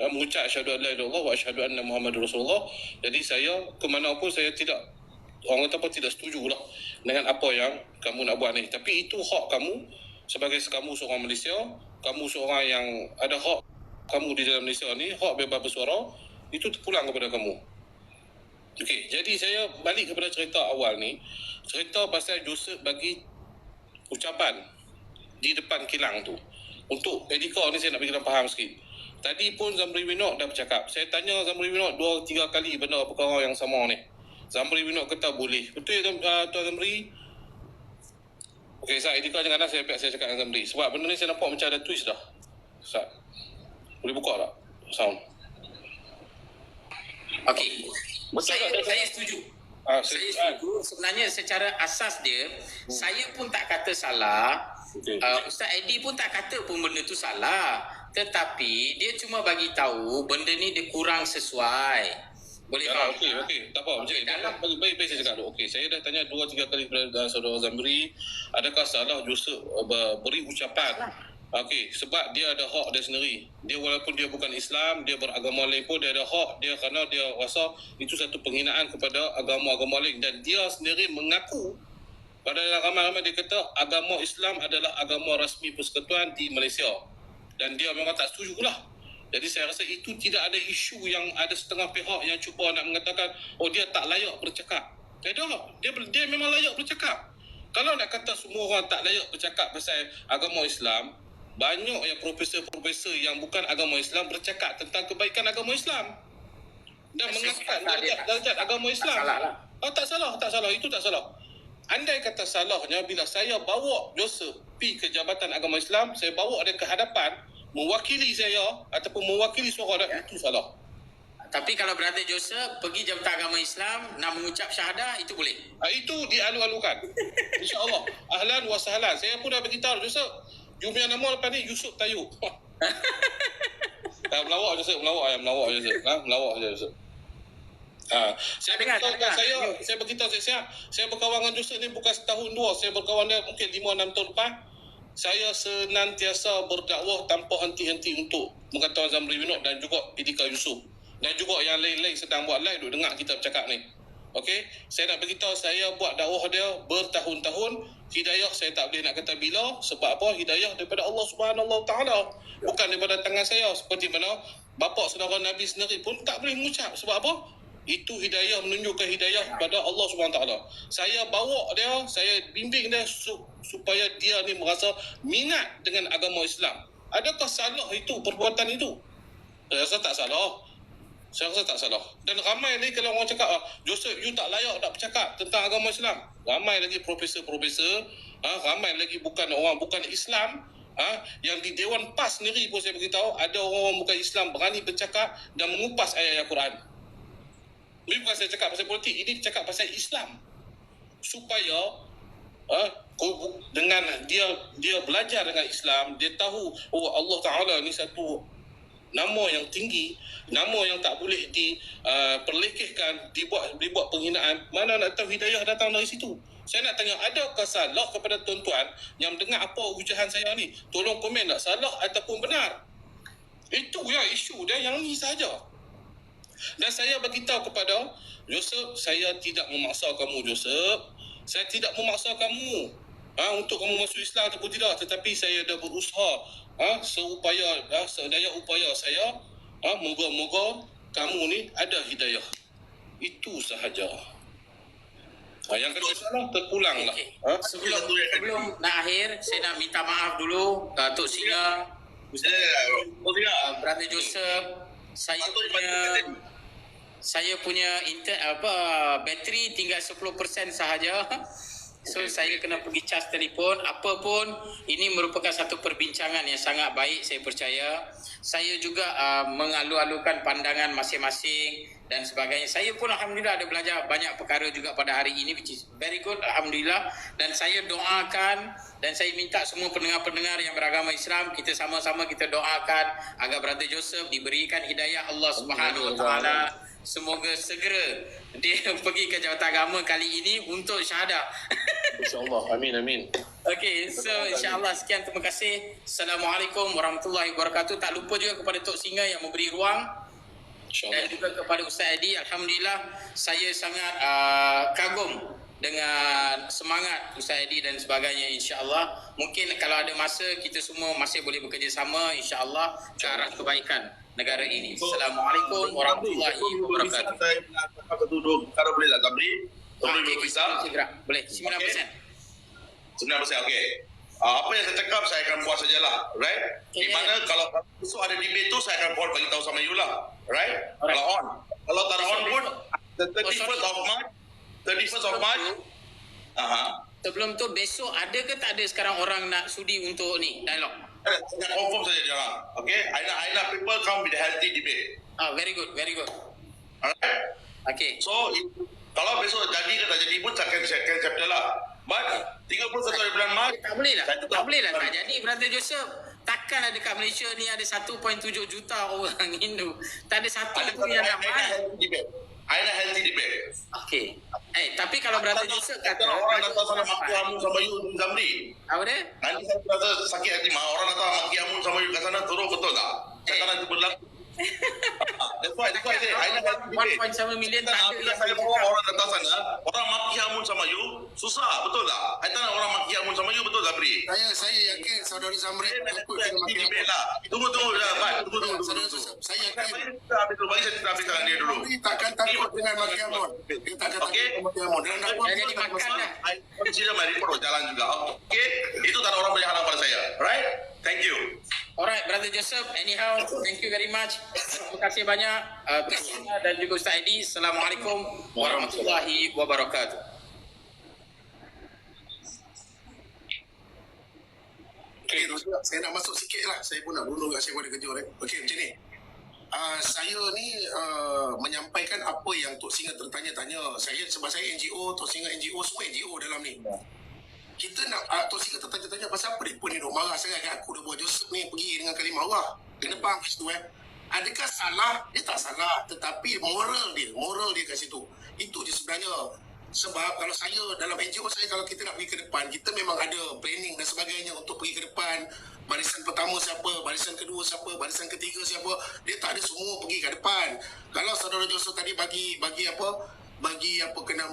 Mengucap asyhadu an la ilaha illallah wa asyhadu anna Muhammadur Rasulullah. Jadi saya ke mana pun saya tidak, orang kata apa, tidak setuju lah dengan apa yang kamu nak buat ni. Tapi itu hak kamu sebagai kamu seorang Malaysia, kamu seorang yang ada hak kamu di dalam Malaysia ni, hak bebas bersuara, itu terpulang kepada kamu. Okey, jadi saya balik kepada cerita awal ni. Cerita pasal Joseph bagi ucapan di depan kilang tu. Untuk editor ni saya nak bagi faham sikit. Tadi pun Zamri bin Nur dah bercakap. Saya tanya Zamri bin Nur 2-3 kali benda perkara yang sama ni. Zamri bin Nur kata boleh. Betul ya Tuan Zamri? Okey, Ustaz, editor janganlah saya cakap dengan Zamri. Sebab benda ni saya nampak macam ada twist dah. Ustaz, boleh buka tak sound? Okey. Saya setuju. Saya setuju. Sebenarnya secara asas dia, saya pun tak kata salah. Okay. Ustaz Eddie pun tak kata pun benda tu salah. Tetapi dia cuma bagi tahu benda ni dia kurang sesuai. Boleh faham? Okey. Tak apa. Macam baik saya cakap dulu. Okey, saya dah tanya 2-3 kali kepada saudara Zamri, adakah salah Joseph beri ucapan? Okey, sebab dia ada hak dia sendiri. Dia walaupun dia bukan Islam, dia beragama lain pun dia ada hak dia, kerana dia rasa itu satu penghinaan kepada agama-agama lain, dan dia sendiri mengaku pada ramai-ramai dia kata agama Islam adalah agama rasmi persekutuan di Malaysia, dan dia memang tak setuju lah. Jadi saya rasa itu tidak ada isu yang ada setengah pihak yang cuba nak mengatakan oh dia tak layak bercakap. Tak ada. Dia memang layak bercakap. Kalau nak kata semua orang tak layak bercakap pasal agama Islam, banyak yang profesor-profesor yang bukan agama Islam bercakap tentang kebaikan agama Islam dan mengangkat darjat agama Islam. Tak salah. Itu tak salah. Andai kata salahnya bila saya bawa Joseph pergi ke Jabatan Agama Islam, saya bawa dia ke hadapan mewakili saya ataupun mewakili suara dia, itu salah. Tapi kalau Brother Joseph pergi Jabatan Agama Islam nak mengucap syahadah, itu boleh. Itu dialu-alukan. InsyaAllah. Ahlan wa sahlan. Saya pun dah beritahu Joseph, you punya nama lepas ni Yusuf Tayyub. Melawak Joseph. Melawak je Joseph. Saya beritahu saya berkawan dengan Joseph ni bukan setahun dua. Saya berkawan dia mungkin 5-6 tahun lepas. Saya senantiasa berdakwah tanpa henti-henti untuk mengatakan Zamri bin Nur dan juga Idika Yusuf. Dan juga yang lain-lain sedang buat live duk dengar kita bercakap ni. Okey, saya nak beritahu saya buat dakwah dia bertahun-tahun. Hidayah saya tak boleh nak kata bila, sebab apa? Hidayah daripada Allah Subhanahu Wa Taala, bukan daripada tangan saya. Seperti mana bapa saudara Nabi sendiri pun tak boleh mengucap. Sebab apa? Itu hidayah, menunjukkan hidayah kepada Allah Subhanahu Wa Taala. Saya bawa dia, saya bimbing dia supaya dia ni merasa minat dengan agama Islam. Adakah salah itu perbuatan itu? Saya rasa tak salah. Dan ramai lagi kalau orang cakap, Joseph, you tak layak nak bercakap tentang agama Islam. Ramai lagi profesor-profesor, ramai lagi bukan Islam, yang di Dewan PAS sendiri pun saya beritahu, ada orang bukan Islam berani bercakap dan mengupas ayat-ayat Quran. Ini bukan saya cakap pasal politik, ini cakap pasal Islam. Supaya dengan dia belajar dengan Islam, dia tahu Allah Ta'ala ni satu nama yang tinggi, nama yang tak boleh diperlekehkan, dibuat penghinaan. Mana nak tahu hidayah datang dari situ. Saya nak tanya, adakah salah kepada tuan-tuan yang dengar apa ujahan saya ni? Tolong komen tak salah ataupun benar. Itu ya isu dia, yang ni saja. Dan saya beritahu kepada Joseph, saya tidak memaksa kamu Joseph. Saya tidak memaksa kamu untuk kamu masuk Islam ataupun tidak. Tetapi saya dah berusaha sedaya upaya saya, moga-moga kamu ni ada hidayah. Itu sahaja. Yang kedua salah terpulang lah. Sebelum nak akhir, saya nak minta maaf dulu Tok Singa, Ustaz Brother Joseph. Saya punya bateri tinggal 10% sahaja. So saya kena pergi cas telefon. Apapun, ini merupakan satu perbincangan yang sangat baik, saya percaya. Saya juga mengalu-alukan pandangan masing-masing dan sebagainya. Saya pun Alhamdulillah ada belajar banyak perkara juga pada hari ini, which is very good, Alhamdulillah. Dan saya doakan dan saya minta semua pendengar-pendengar yang beragama Islam, kita sama-sama kita doakan agar Brother Joseph diberikan hidayah Allah Subhanahu Wa Taala. Semoga segera dia pergi ke Jabatan Agama kali ini untuk syahadah. InsyaAllah. Amin. Okey, so insyaAllah sekian, terima kasih. Assalamualaikum warahmatullahi wabarakatuh. Tak lupa juga kepada Tok Singa yang memberi ruang dan juga kepada Ustaz Adi. Alhamdulillah, saya sangat kagum dengan semangat Ustaz Adi dan sebagainya, insyaAllah. Mungkin kalau ada masa, kita semua masih boleh bekerjasama, insyaAllah, ke arah kebaikan negara ini. Assalamualaikum warahmatullahi wabarakatuh. Saya nak cakap satu dua perkara boleh tak, Zamri? Okey, segera. Boleh, 9%. 9%, okey. Apa yang saya cakap, saya akan buat sajalah, right? Di Okay. mana kalau besok ada debate tu, saya akan bagi tahu sama you lah, right? Alright. Kalau on. Kalau tak on pun, the 31st sorry. of March, 31st of March, Sebelum tu, besok ada ke tak ada sekarang orang nak sudi untuk ni, dialog? saya confirm saja dia orang, okay? I nak people come with a healthy debate, Very good, very good. alright? Okay. So, kalau besok jadi ke tak jadi pun, saya akan chapter lah. But, 31 bulan Mac, Tak boleh lah. saya tetap- Tak boleh lah. Tak jadi, Brother Joseph. Takkan ada kat Malaysia ni ada 1.7 juta orang Hindu. Tak ada satu Ada pun yang nak I nak marah. healthy debate. I nak healthy debate. Okey. Tapi kalau Brother Joseph kata... Orang datang sana maki Amun sama you, Zamri. Apa dia? Nanti saya rasa sakit hati mah. Orang datang maki Amun sama you kat sana, teruk betul tak? Saya tak nak itu berlaku. That's why I say, I nak healthy debate. 1.7 million tak ada Bila yang saya boleh bawa cakap. orang datang sana, orang maki Amun sama you, susah, betul tak? I tak nak orang maki Amun sama you, betul tak, Bri? Saya yakin saudara Zamri takut Saya dengan healthy makin debate lah. Tunggu, Bat. Tunggu. Saudara Joseph, saya yakin Kita habis dulu, bagi saya cerita habis dengan dia dulu. Zamri takkan takut dengan makin Amon. Dia takkan takut Okey. dengan makin Amon. Dan dakwah Dah pun jadi tak makan masalah. dah. I consider my report jalan juga. Okay? Itu tak ada orang boleh halang pada saya. Right? Thank you. Alright, Brother Joseph. Anyhow, thank you very much. Terima kasih banyak. Terima dan juga Ustaz Adi. Assalamualaikum warahmatullahi wabarakatuh. Okey, saya nak masuk sikit lah. Saya pun nak bunuh kat saya pada kerja. Right? Okey, macam ni. Saya ni menyampaikan apa yang Tok Singa tertanya-tanya. Sebab saya NGO, Tok Singa NGO, semua NGO dalam ni. Kita nak Tok Singa tertanya-tanya pasal apa mereka ni duk marah sangat kan aku dah buat Joseph ni pergi dengan kalimah Allah. Kena faham kat situ Adakah salah? Dia tak salah. Tetapi moral dia kat situ. Itu je sebenarnya. Sebab kalau saya dalam NGO saya, kalau kita nak pergi ke depan, kita memang ada planning dan sebagainya untuk pergi ke depan. Barisan pertama siapa, barisan kedua siapa, barisan ketiga siapa. Dia tak ada semua pergi ke depan. Kalau saudara Joseph tadi bagi apa kena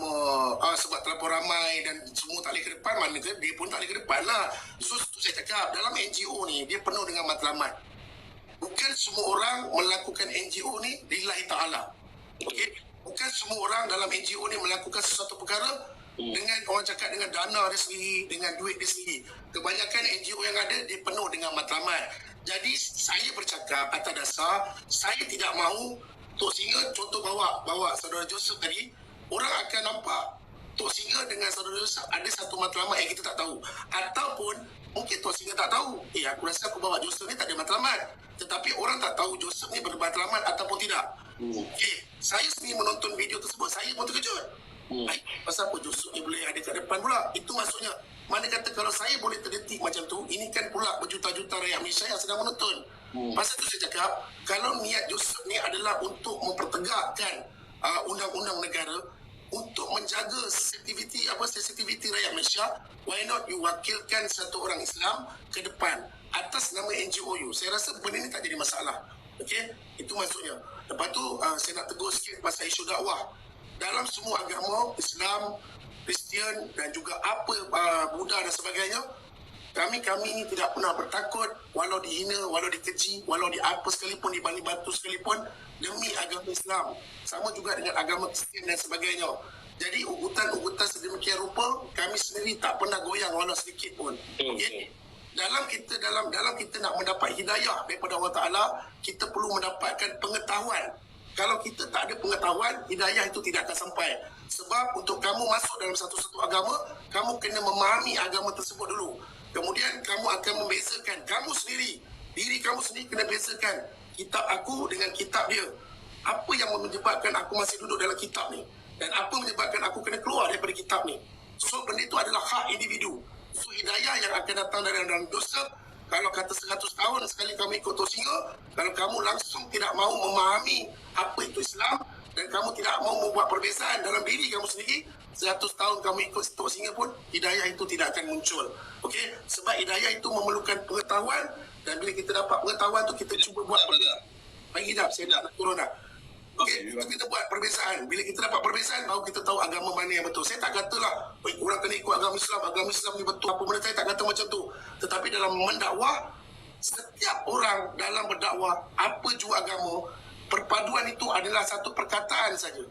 sebab terlalu ramai dan semua tak boleh ke depan, mana ke dia pun tak boleh ke depan lah. So itu saya cakap, dalam NGO ni dia penuh dengan matlamat. Bukan semua orang melakukan NGO ni lillahi ta'ala. Okey, bukan semua orang dalam NGO ni melakukan sesuatu perkara dengan orang cakap dengan dana dia sendiri, dengan duit dia sendiri. Kebanyakan NGO yang ada dia penuh dengan matlamat. Jadi saya bercakap atas dasar saya tidak mahu Tok Singa contoh bawa saudara Joseph tadi, orang akan nampak Tok Singa dengan saudara Joseph ada satu matlamat yang kita tak tahu. Ataupun mungkin Tok Singa tak tahu, aku rasa aku bawa Joseph ni tak ada matlamat. Tetapi orang tak tahu Joseph ni bermatlamat ataupun tidak. Okey, saya sendiri menonton video tersebut, saya pun terkejut. Pasal apa Joseph ni boleh ada kat depan pula? Itu maksudnya, mana kata kalau saya boleh terdetik macam tu, ini kan pula berjuta-juta rakyat Malaysia yang sedang menonton. Pasal tu saya cakap, kalau niat Joseph ni adalah untuk mempertegakkan undang-undang negara, untuk menjaga sensitiviti rakyat Malaysia, why not you wakilkan satu orang Islam ke depan atas nama NGOU. Saya rasa benda ni tak jadi masalah. Okey, itu maksudnya. Lepas tu saya nak tegur sikit pasal isu dakwah. Dalam semua agama, Islam, Kristian dan juga Buddha dan sebagainya, kami ni tidak pernah bertakut walau dihina, walau dikeji, walau di apa sekalipun, dibanding batu sekalipun demi agama Islam. Sama juga dengan agama Kristian dan sebagainya. Jadi ugutan-ugutan sedemikian rupa kami sendiri tak pernah goyang walau sedikit pun. Okey. Dalam kita nak mendapat hidayah daripada Allah Taala, kita perlu mendapatkan pengetahuan. Kalau kita tak ada pengetahuan, hidayah itu tidak akan sampai. Sebab untuk kamu masuk dalam satu-satu agama, kamu kena memahami agama tersebut dulu. Kemudian kamu akan membezakan kamu sendiri. Diri kamu sendiri kena bezakan kitab aku dengan kitab dia. Apa yang menyebabkan aku masih duduk dalam kitab ni? Dan apa menyebabkan aku kena keluar daripada kitab ni? So benda itu adalah hak individu. So hidayah yang akan datang dari dalam dosa, kalau kata 100 tahun sekali kamu ikut Tok Singa, kalau kamu langsung tidak mahu memahami apa itu Islam dan kamu tidak mau membuat perbezaan dalam diri kamu sendiri, 100 tahun kamu ikut Tok Singa pun hidayah itu tidak akan muncul. Okey, sebab hidayah itu memerlukan pengetahuan, dan bila kita dapat pengetahuan tu kita cuba buat perbezaan. Bagi jap, saya nak turun dah. Okey, kita buat perbezaan. Bila kita dapat perbezaan, baru kita tahu agama mana yang betul. Saya tak katalah orang kena ikut agama Islam ni betul apa benda, saya tak kata macam tu. Tetapi dalam mendakwah, setiap orang dalam berdakwah apa jua agama, perpaduan itu adalah satu perkataan saja.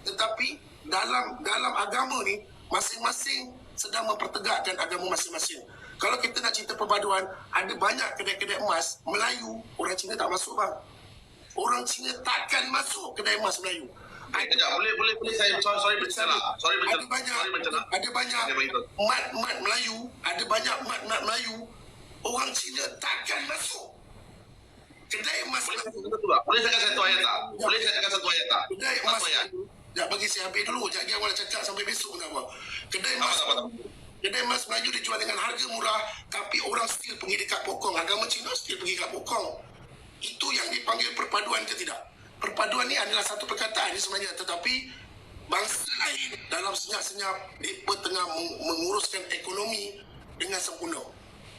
Tetapi dalam agama ni masing-masing sedang mempertegakkan agama masing-masing. Kalau kita nak cerita perpaduan, ada banyak kedai-kedai emas Melayu, orang Cina tak masuk bang. Orang Cina takkan masuk kedai emas Melayu. Kejap, boleh saya sorry bercela. Ada banyak mat Melayu, ada banyak mat Melayu. Orang Cina takkan masuk kedai emas Melayu. Boleh saya kata satu ayat tak? Kedai emas Melayu. Ya, bagi saya habis dulu. Jangan awak cakap sampai besok tak apa. Kedai emas Melayu dijual dengan harga murah, tapi orang still pergi dekat pokong. Agama Cina still pergi dekat pokong. Itu yang dipanggil perpaduan ke tidak? Perpaduan ni adalah satu perkataan ni sebenarnya, tetapi bangsa lain dalam senyap-senyap mereka tengah menguruskan ekonomi dengan sempurna.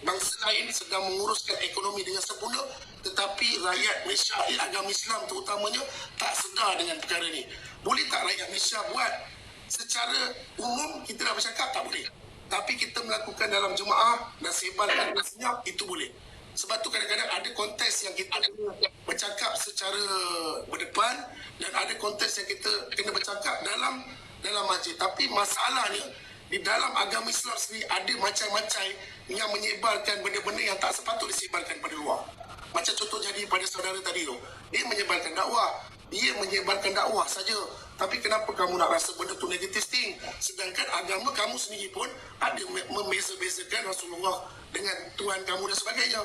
Bangsa lain sedang menguruskan ekonomi dengan sempurna, tetapi rakyat Malaysia, agama Islam terutamanya, tak sedar dengan perkara ni. Boleh tak rakyat Malaysia buat secara umum, kita nak bercakap tak boleh, tapi kita melakukan dalam jemaah dan sebarkan dengan senyap, itu boleh. Sebab tu kadang-kadang ada konteks yang kita bercakap secara berdepan, dan ada konteks yang kita kena bercakap dalam masjid. Tapi masalahnya di dalam agama Islam sendiri ada macam-macam yang menyebarkan benda-benda yang tak sepatut disebarkan pada luar. Macam contoh jadi pada saudara tadi tu, dia menyebarkan dakwah saja. Tapi kenapa kamu nak rasa benda tu negatif thing? Sedangkan agama kamu sendiri pun ada membeza-bezakan Rasulullah dengan Tuhan kamu dan sebagainya.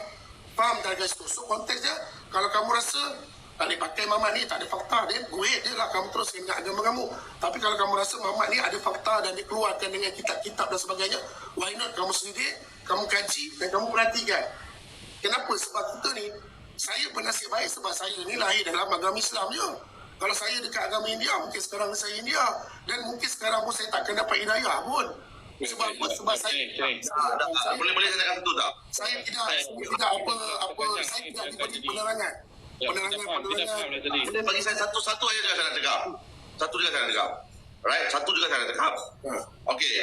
Faham tak guys tu? So konteksnya, kalau kamu rasa tak boleh pakai Mamat ni, tak ada fakta, dia go ahead je lah, kamu terus dengan agama kamu. Tapi kalau kamu rasa Mamat ni ada fakta dan dikeluarkan dengan kitab-kitab dan sebagainya, why not kamu sendiri, kamu kaji dan kamu perhatikan. Kenapa? Sebab kita ni, saya bernasib baik sebab saya ni lahir dalam agama Islam je. Kalau saya dekat agama India, mungkin sekarang saya India, dan mungkin sekarang pun saya takkan dapat hidayah pun. Sebab apa? Sebab saya Boleh saya cakap satu tak? saya tidak diberi penerangan. Boleh bagi saya satu aja juga saya nak cakap. Right? Satu juga saya nak cakap. Okey,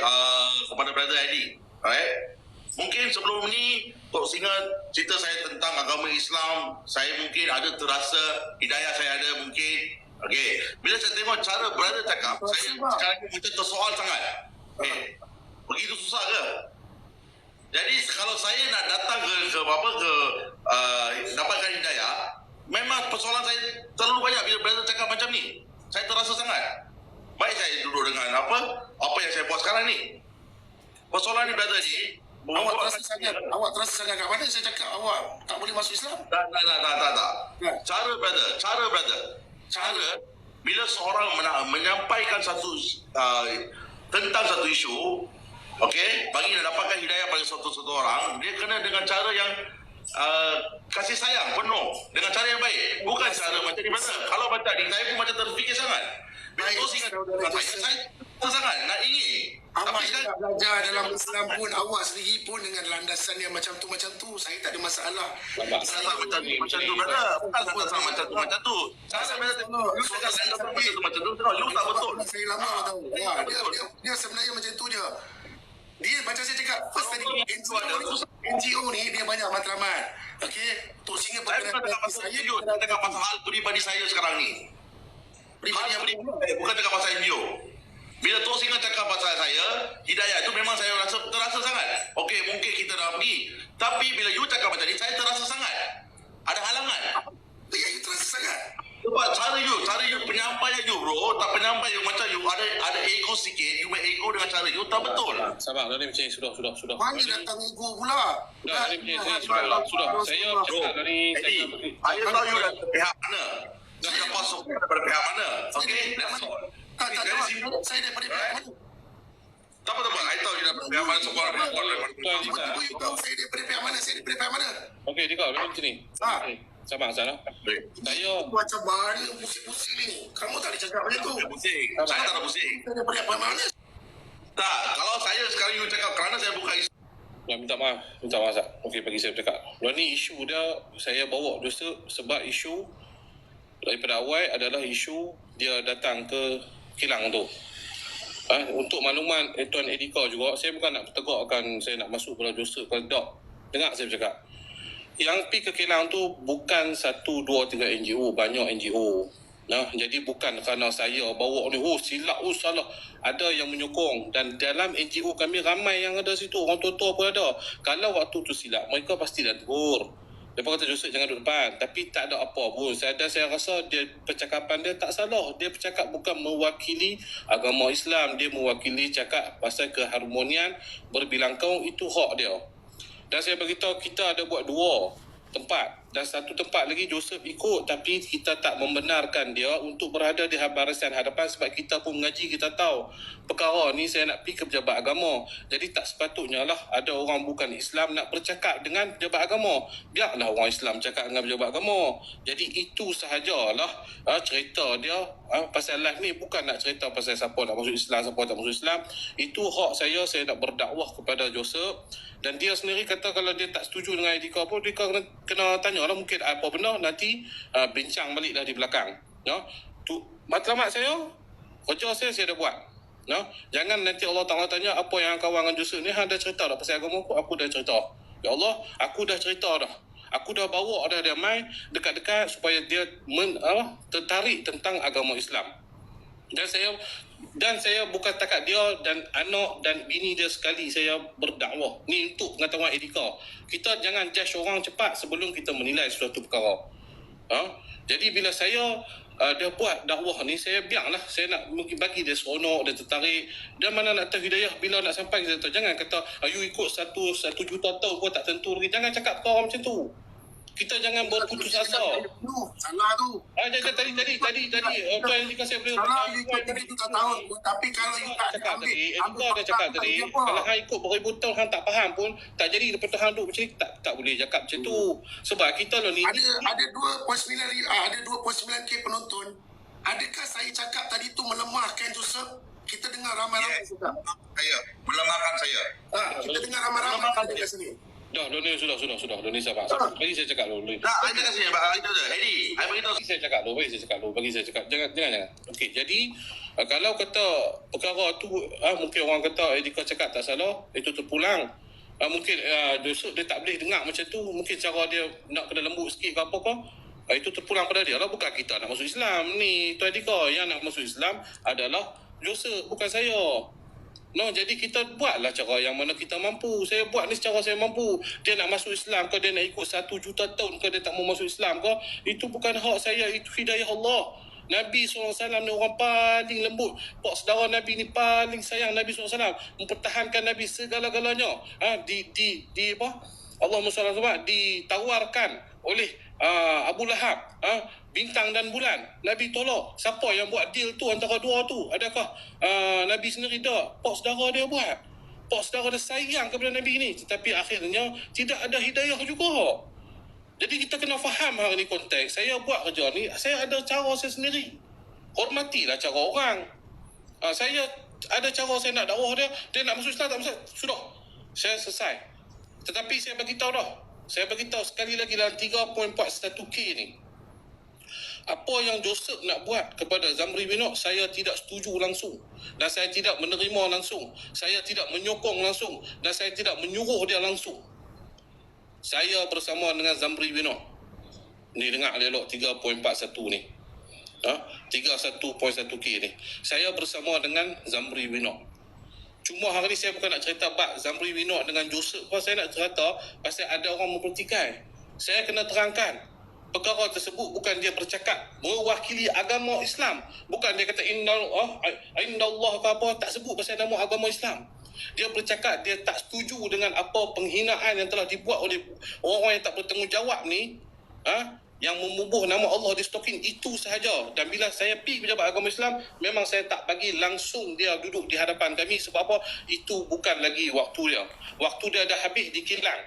kepada Brother Adi. Alright? Mungkin sebelum ni Tok Singa cerita saya tentang agama Islam, saya mungkin ada terasa hidayah saya ada mungkin. Okey, bila saya tengok cara Brother cakap, saya sekarang ni kita tersoal sangat. Begitu susah ke? Jadi kalau saya nak datang ke dapatkan hidayah, memang persoalan saya terlalu banyak bila Brother cakap macam ni. Saya terasa sangat. Baik saya duduk dengan apa yang saya buat sekarang ni. Persoalan ni Brother ni, awak terasa sangat kat mana saya cakap awak tak boleh masuk Islam? Tak. Cara Brother. Bila seorang menyampaikan tentang satu isu, okey, bagi nak dapatkan hidayah pada satu orang, dia kena dengan cara yang kasih sayang penuh, dengan cara yang baik, bukan cara macam ni. Kalau macam ni, saya pun macam terfikir sangat. Bila tu saya sangat nak ingin. Tapi Awak belajar dalam Islam pun, awak sendiri pun dengan landasan yang macam tu, saya tak ada masalah. Saya macam tu, brother. Bukan landasan macam tu. Saya macam tu. You tak betul. Saya lama tahu. Dia sebenarnya macam tu je. Dia macam saya cakap, first tadi NGO ni dia banyak matlamat. Okey, Tok Singa saya cakap pasal hal peribadi saya sekarang ni. Bukan cakap pasal NGO. Bila Tok Singa cakap pasal saya, hidayah itu memang saya terasa sangat. Okey, mungkin kita dah pergi. Tapi bila you cakap macam ni, saya terasa sangat. Ada halangan. Ya, you terasa sangat. Sebab cara you penyampaian you bro, tak penyampaian you macam you ada ego sikit, you main ego dengan cara you tak betul. Sabar, dah ni macam ni, sudah. Mana datang ego pula? Dah ni macam ni, sudah. Saya cakap dari saya tahu you dari pihak mana. Saya masuk daripada pihak mana. Okey, that's all. Tak, saya daripada pihak mana? Tak apa. I tahu you daripada pihak mana semua. You tahu saya daripada pihak mana? Saya daripada pihak mana? Okey, Dika, macam ni. Sabar sana. Baik. Saya Macam mana pusing-pusing ni? Kamu tak ada cakap macam tu. Tak pusing. Saya tak ada pusing. Kita ada beri apa mana? Tak, kalau saya sekarang you cakap kerana saya buka Islam. minta maaf Sat. Okey, bagi saya bercakap. Ni isu dia saya bawa dosa sebab isu daripada awal adalah isu dia datang ke kilang tu. Untuk makluman Tuan Edika juga, saya bukan nak tegakkan saya nak masuk pada dosa ke tak. Dengar saya bercakap. Yang pi ke kilang tu bukan 1, 2, 3 NGO, banyak NGO. Jadi bukan kerana saya bawa ni, silap, salah. Ada yang menyokong dan dalam NGO kami ramai yang ada situ, orang tua-tua pun ada. Kalau waktu tu silap, mereka pasti dah tegur. Mereka kata Joseph jangan duduk depan. Tapi tak ada apa pun. Saya rasa dia percakapan dia tak salah. Dia bercakap bukan mewakili agama Islam. Dia mewakili cakap pasal keharmonian berbilang kaum, itu hak dia. Dan saya beritahu kita ada buat 2 tempat. Dan satu tempat lagi Joseph ikut, tapi kita tak membenarkan dia untuk berada di barisan hadapan sebab kita pun mengaji, kita tahu perkara ni saya nak pergi ke pejabat agama. Jadi tak sepatutnya lah ada orang bukan Islam nak bercakap dengan pejabat agama. Biarlah orang Islam cakap dengan pejabat agama. Jadi itu sahajalah cerita dia pasal live ni. Bukan nak cerita pasal siapa nak masuk Islam, siapa tak masuk Islam. Itu hak saya nak berdakwah kepada Joseph. Dan dia sendiri kata kalau dia tak setuju dengan Edika pun, dia kena tanya lah, mungkin apa benda nanti bincang balik dah di belakang. Tu matlamat saya, kerja saya dah buat. Jangan nanti Allah Ta'ala tanya apa yang kawan dengan Joseph ni, dah cerita dah pasal agama aku dah cerita. Ya Allah, aku dah cerita dah. Aku dah bawa dah dia main dekat-dekat supaya dia tertarik tentang agama Islam. Dan saya bukan takat dia dan anak dan bini dia sekali saya berdakwah. Ni untuk pengetahuan Edika. Kita jangan judge orang cepat sebelum kita menilai suatu perkara. Jadi bila saya dia buat dakwah ni, saya biarlah, saya nak mungkin bagi dia seronok, dia tertarik. Dan mana nak tahu hidayah bila nak sampai kita tahu. Jangan kata you ikut 1 juta tahun pun tak tentu lagi. Jangan cakap ke orang macam tu. Kita jangan berputus asa. Salah tu. Tadi Tuan Edika saya boleh Salah you ikut 3 juta tahun. Tapi kalau you tak cakap ambil, tadi, Edika dah cakap tadi, kalau hang ikut beribu tahun hang tak faham pun, tak jadi lepas tu hang duduk macam ni, tak boleh cakap macam tu. Sebab kita lah ni ada 2.9K penonton. Adakah saya cakap tadi tu melemahkan Joseph? Kita dengar ramai-ramai cakap. Saya melemahkan saya. Kita dengar ramai-ramai kat sini. dah Doni sudah Doni sabar. Bagi saya cakap dulu. Tak, saya cakap sini, itu je. Eddie, saya beritahu. Bagi saya cakap. Jangan. Okey, jadi kalau kata perkara tu mungkin orang kata Edika cakap tak salah, itu terpulang. Mungkin Joseph dia tak boleh dengar macam tu, mungkin cara dia nak kena lembut sikit ke apa ke. Itu terpulang pada dia lah, bukan kita nak masuk Islam ni. Tuan Edika yang nak masuk Islam adalah Joseph, bukan saya. Jadi kita buatlah cara yang mana kita mampu. Saya buat ni secara saya mampu. Dia nak masuk Islam ke, dia nak ikut 1 juta tahun ke, dia tak mau masuk Islam ke, itu bukan hak saya, itu hidayah Allah. Nabi SAW ni orang paling lembut. Pak saudara Nabi ni paling sayang Nabi SAW. Mempertahankan Nabi segala-galanya. Allahumma salli alaihi wasallam ditawarkan oleh Abu Lahab bintang dan bulan. Nabi tolak. Siapa yang buat deal tu antara dua tu? Adakah Nabi sendiri tak? Pak saudara dia buat. Pak saudara dia sayang kepada Nabi ni. Tetapi akhirnya tidak ada hidayah juga. Jadi kita kena faham hari ni konteks. Saya buat kerja ni, saya ada cara saya sendiri. Hormatilah cara orang. Saya ada cara saya nak dakwah dia. Dia nak masuk Islam tak masuk. Sudah. Saya selesai. Tetapi saya bagi tahu dah. Saya bagi tahu sekali lagi dalam 3.41K ni. Apa yang Joseph nak buat kepada Zamri bin Nur, saya tidak setuju langsung. Dan saya tidak menerima langsung. Saya tidak menyokong langsung. Dan saya tidak menyuruh dia langsung. Saya bersama dengan Zamri bin Nur. Ni dengar elok 3.41 ni. 31.1K ni. Saya bersama dengan Zamri bin Nur. Cuma hari ni saya bukan nak cerita bab Zamri bin Nur dengan Joseph. Saya nak cerita pasal ada orang mempertikai. Saya kena terangkan. Perkara tersebut bukan dia bercakap mewakili agama Islam. Bukan dia kata inna Allah ke apa. Tak sebut pasal nama agama Islam. Dia bercakap dia tak setuju dengan apa penghinaan yang telah dibuat oleh orang-orang yang tak bertanggungjawab ni. Yang membubuh nama Allah di stokin, itu sahaja. Dan bila saya pergi pejabat agama Islam, memang saya tak bagi langsung dia duduk di hadapan kami. Sebab apa? Itu bukan lagi waktu dia. Waktu dia dah habis di kilang.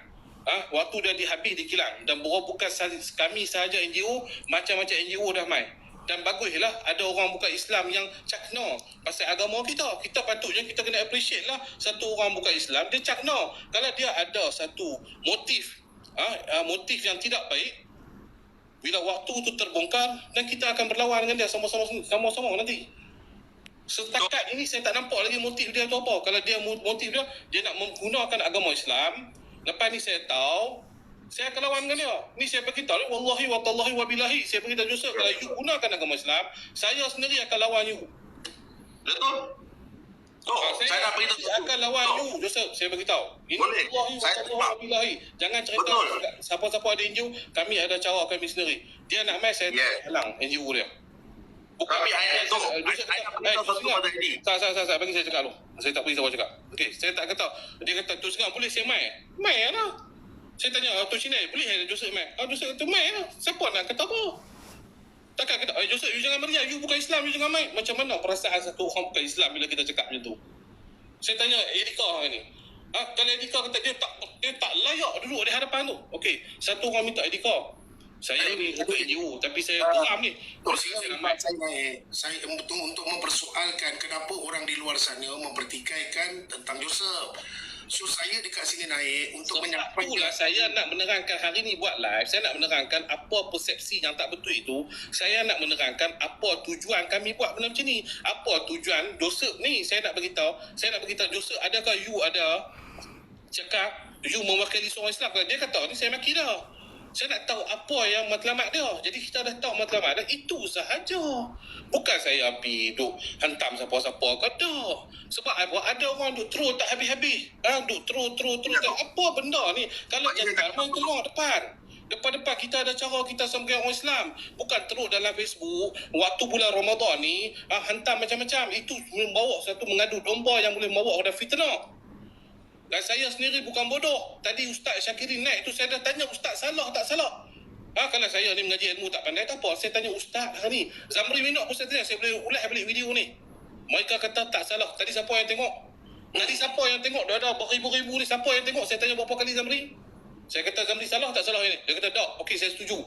Waktu dah dihabis di kilang. Dan bukan kami sahaja NGO, macam-macam NGO dah mai. Dan baguslah ada orang bukan Islam yang cakna pasal agama kita. Kita patutnya kita kena appreciate lah satu orang bukan Islam, dia cakna. Kalau dia ada satu motif, motif yang tidak baik, bila waktu tu terbongkar, dan kita akan berlawan dengan dia sama-sama nanti. Setakat ini saya tak nampak lagi motif dia tu apa. Kalau dia motif dia nak menggunakan agama Islam, lepas ni saya tahu, saya akan lawan dengan dia. Ni saya beritahu, wallahi wa tallahi wa billahi, saya beritahu Joseph, kalau you gunakan agama Islam, saya sendiri akan lawan you. Betul? Saya nak beritahu. Saya akan lawan you, Joseph, saya beritahu. Ini Boleh. wallahi wa tallahi wa billahi. Jangan cerita siapa-siapa ada NGO, kami ada cara kami sendiri. Dia nak main, saya halang NGO dia. Bukan Tapi ayat tu, saya nak beritahu satu pada ini. Tak, bagi saya cakap dulu. Saya tak bagi siapa cakap. Okey, saya tak kata. Dia kata, tu sekarang boleh saya main? Main lah. Saya tanya, tu sini boleh Joseph main? Joseph kata main lah. Siapa nak kata apa? Takkan kata, Joseph, you jangan meriah. You bukan Islam, you jangan main. Macam mana perasaan satu orang bukan Islam bila kita cakap macam tu? Saya tanya Erika ni. Kalau Erika kata dia tak layak duduk di hadapan tu. Okey, satu orang minta Erika. Saya ni untuk NGO, tapi saya geram ni. Saya untuk mempersoalkan kenapa orang di luar sana mempertikaikan tentang Joseph. So saya dekat sini naik untuk menyampaikan. Itulah saya nak menerangkan hari ni buat live. Saya nak menerangkan apa persepsi yang tak betul itu. Saya nak menerangkan apa tujuan kami buat benda macam ni. Apa tujuan Joseph ni. Saya nak beritahu Joseph, adakah you ada cakap you mewakili seorang Islam? Kalau dia kata ni saya maki dah. Saya nak tahu apa yang matlamat dia. Jadi kita dah tahu matlamat dia. Itu sahaja. Bukan saya pergi duk hantam siapa-siapa. Kata. Sebab ada orang duk troll tak habis-habis. Duk troll. Apa benda ni? Kalau jangan main keluar depan. Depan-depan kita ada cara kita sebagai orang Islam. Bukan terus dalam Facebook. Waktu bulan Ramadan ni, hantam macam-macam. Itu membawa satu mengadu domba yang boleh membawa kepada fitnah. Dan saya sendiri bukan bodoh. Tadi Ustaz Syakirin naik tu, saya dah tanya Ustaz salah tak salah. Kalau saya ni mengaji ilmu tak pandai tak apa. Saya tanya Ustaz hari ni. Zamri minuk pun saya tanya. Saya boleh ulas balik video ni. Mereka kata tak salah. Tadi siapa yang tengok? Dah ada beribu-ribu ni. Siapa yang tengok? Saya tanya berapa kali Zamri. Saya kata Zamri salah tak salah ini? Dia kata tak. Okey, saya setuju.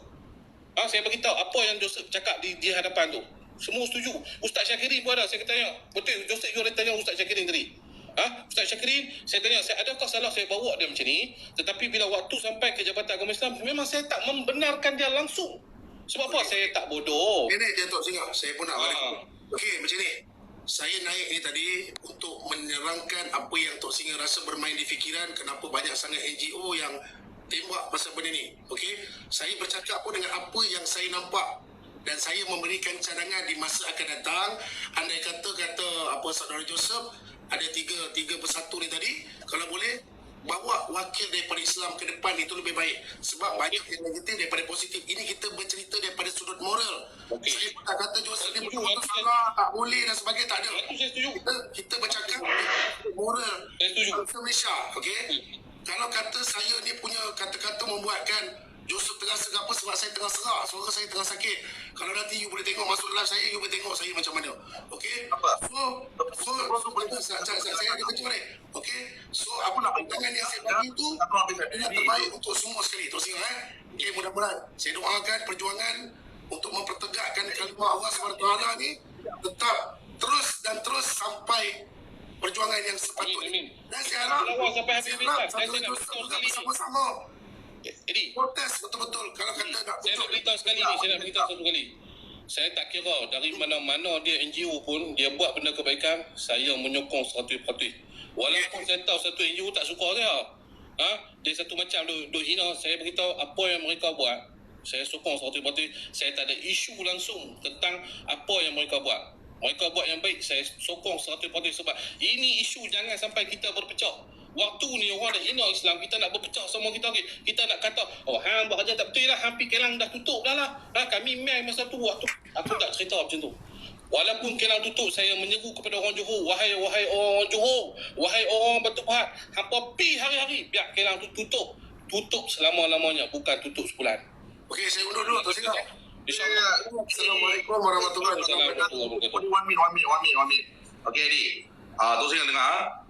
Saya beritahu apa yang Joseph cakap di hadapan tu. Semua setuju. Ustaz Syakirin pun ada. Saya tanya. Betul Joseph you tanya Ustaz Syakirin tadi. Ustaz Syakirin, saya tanya, adakah salah saya bawa dia macam ni? Tetapi bila waktu sampai ke Jabatan Agama Islam, memang saya tak membenarkan dia langsung. Sebab apa? Saya tak bodoh. Ini dia Tok Singa, saya pun nak balik. Okey, macam ni. Saya naik ni tadi untuk menerangkan apa yang Tok Singa rasa bermain di fikiran, kenapa banyak sangat NGO yang tembak pasal benda ni. Okey, saya bercakap pun dengan apa yang saya nampak. Dan saya memberikan cadangan di masa akan datang. Andai kata apa Saudara Joseph, ada tiga bersatu ni tadi, kalau boleh bawa wakil daripada Islam ke depan itu lebih baik. Sebab banyak yang negatif daripada positif. Ini kita bercerita daripada sudut moral. Saya pun tak kata Joseph ni betul-betul salah, tak boleh dan sebagainya, tak ada. Kita bercakap moral bangsa Malaysia. Okey? Kalau kata saya ni punya kata-kata membuatkan Joseph tengah serap apa sebab saya tengah serak, suara saya tengah sakit. Kalau nanti you boleh tengok masuk live saya, you boleh tengok saya macam mana. Okey? Saya ada kecil ni. Okey? So apa nak pandangan yang saya bagi tu adalah terbaik untuk semua sekali. Terus ingat okey, mudah-mudahan saya doakan perjuangan untuk mempertegakkan kalimah Allah SWT ni tetap terus sampai perjuangan yang sepatutnya. Dan saya harap sampai bersama-sama protes betul-betul. Kalau kata nak saya nak beritahu satu kali. Saya tak kira dari mana-mana dia NGO pun, dia buat benda kebaikan, saya menyokong 100%. Walaupun saya tahu satu NGO tak suka dia. Dia satu macam duk hina, saya beritahu apa yang mereka buat, saya sokong 100%. Saya tak ada isu langsung tentang apa yang mereka buat. Mereka buat yang baik, saya sokong 100% sebab ini isu jangan sampai kita berpecah. Waktu ni orang dah hina Islam, kita nak berpecah sama kita lagi. Kita nak kata, hang buat kerja tak betul lah, hampir Kelang dah tutup dah lah. Kami main masa tu, waktu aku tak cerita macam tu. Walaupun Kelang tutup, saya menyeru kepada orang Johor, wahai orang Johor, wahai orang Batu Pahat, hampa pi hari-hari biar Kelang tu tutup. Tutup selama-lamanya, bukan tutup sebulan. Okey, saya undur dulu Tok Singa. InsyaAllah. Assalamualaikum warahmatullahi wabarakatuh. One minute. Okey, Adi. Tok Singa dengar.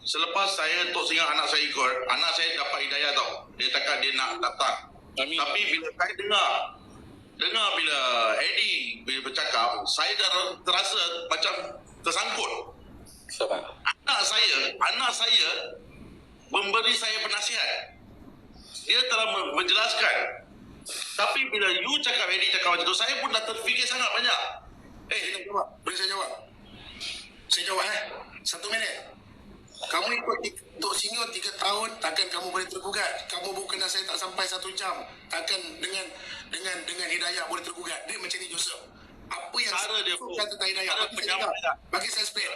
selepas saya Tok Singa anak saya ikut, anak saya dapat hidayah tau. Dia cakap dia nak datang. Amin. Tapi bila saya dengar bila Eddie bila bercakap, saya dah terasa macam tersangkut. Sabar. Anak saya memberi saya penasihat. Dia telah menjelaskan. Tapi bila you cakap, Eddie cakap macam tu, saya pun dah terfikir sangat banyak. Boleh saya jawab? Saya jawab 1 minit. Kamu ikut Tok Singa 3 tahun, takkan kamu boleh tergugat. Kamu bukan saya tak sampai 1 jam, takkan dengan hidayah boleh tergugat. Dia macam ni Joseph. Apa yang Cara dia saya tentang hidayah? cara penyampaian. Bagi saya explain.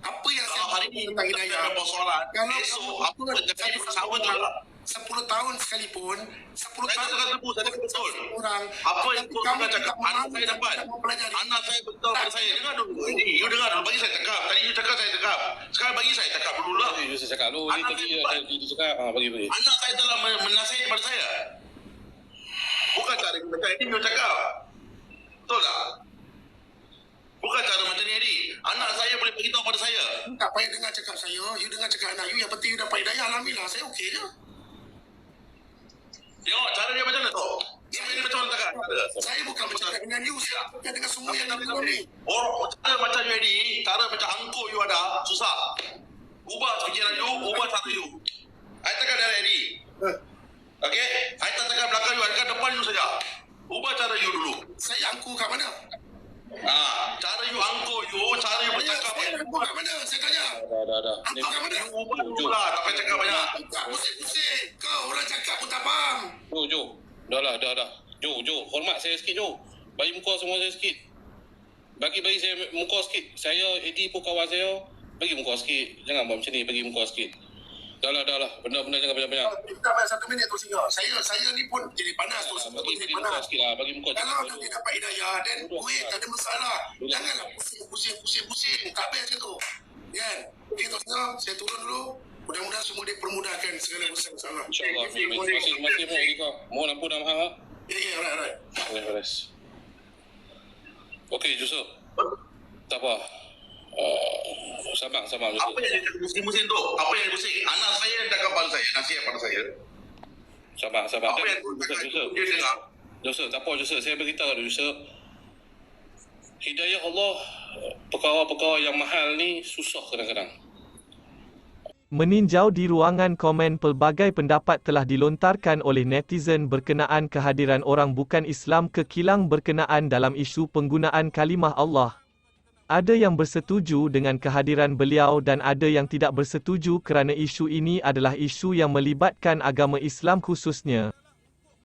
Apa yang Kalau hari ini tentang kita hidayah? ada persoalan, Kalau esok apa jadi sama juga. 10 tahun sekalipun, 10 Saya tahun cakap tebu, saya cakap betul. orang. Apa yang Tok kamu Singa cakap, tidak anak saya dapat. Anak saya betul pada saya. Dengar dulu. You dengar dulu, bagi saya cakap. Tadi you cakap, saya cakap. Sekarang bagi saya cakap dulu lah. Saya cakap dulu. Ni Anak tadi saya dia cakap. Bagi. Anak saya telah menasihat kepada saya. Bukan cara you cakap. Ini you cakap. Betul tak? Bukan cara macam ni, Eddie. Anak saya boleh beritahu pada saya. Tak payah dengar cakap saya, you dengar cakap anak you, yang penting you dapat hidayah, alhamdulillah, saya okey je. Tengok cara dia macam mana tu. Dia macam mana cakap. Saya bukan bercakap dengan you, saya bercakap dengan semua yang ada dalam ni. Orang cara macam you, Eddie, cara macam angkuh you ada, susah. Ubah fikiran you, ubah cara you. Saya cakap dari Eddie. Okey? Saya tak cakap belakang you, saya cakap depan you saja. Ubah cara you dulu. Saya angkuh kat mana? Cara you angkuh you, cara you bercakap. Saya angkuh kat mana? Saya tanya. Dah. Ni Angkuh kat mana? You ubah dulu lah, tak payah cakap banyak. Tak pusing-pusing. Kau orang cakap pun tak faham. Jo. Dah. Jo. Hormat saya sikit, Jo. Bagi muka semua saya sikit. Bagi saya muka sikit. Saya, Eddie pun kawan saya. Bagi muka sikit. Jangan buat macam ni, bagi muka sikit. Dah lah. Benda-benda jangan banyak-banyak. Kita bayar 1 minit Tok Singa. Saya ni pun jadi panas Tok Singa. Bagi muka sikit lah. Bagi muka Kalau sikit. nanti dapat hidayah, dan duit tak ada masalah. Janganlah pusing. Tak habis macam tu. Kan? Okey Tok Singa, saya turun dulu. Mudah-mudahan semua dipermudahkan segala masalah. InsyaAllah. Terima kasih Mo, Eddie kau. Mohon ampun dah mahal. Ya, right. Beres. Okey, Joseph. Tak apa. Sabar, Joseph. Apa yang dia musim tu? Apa yang dia pusing? Anak saya yang cakap pada saya, nasihat pada saya. Sabar. Apa yang dia dengar? Joseph, tak apa Joseph. Saya beritahu kat Joseph. Hidayah Allah, perkara-perkara yang mahal ni susah kadang-kadang. Meninjau di ruangan komen, pelbagai pendapat telah dilontarkan oleh netizen berkenaan kehadiran orang bukan Islam ke kilang berkenaan dalam isu penggunaan kalimah Allah. Ada yang bersetuju dengan kehadiran beliau dan ada yang tidak bersetuju kerana isu ini adalah isu yang melibatkan agama Islam khususnya.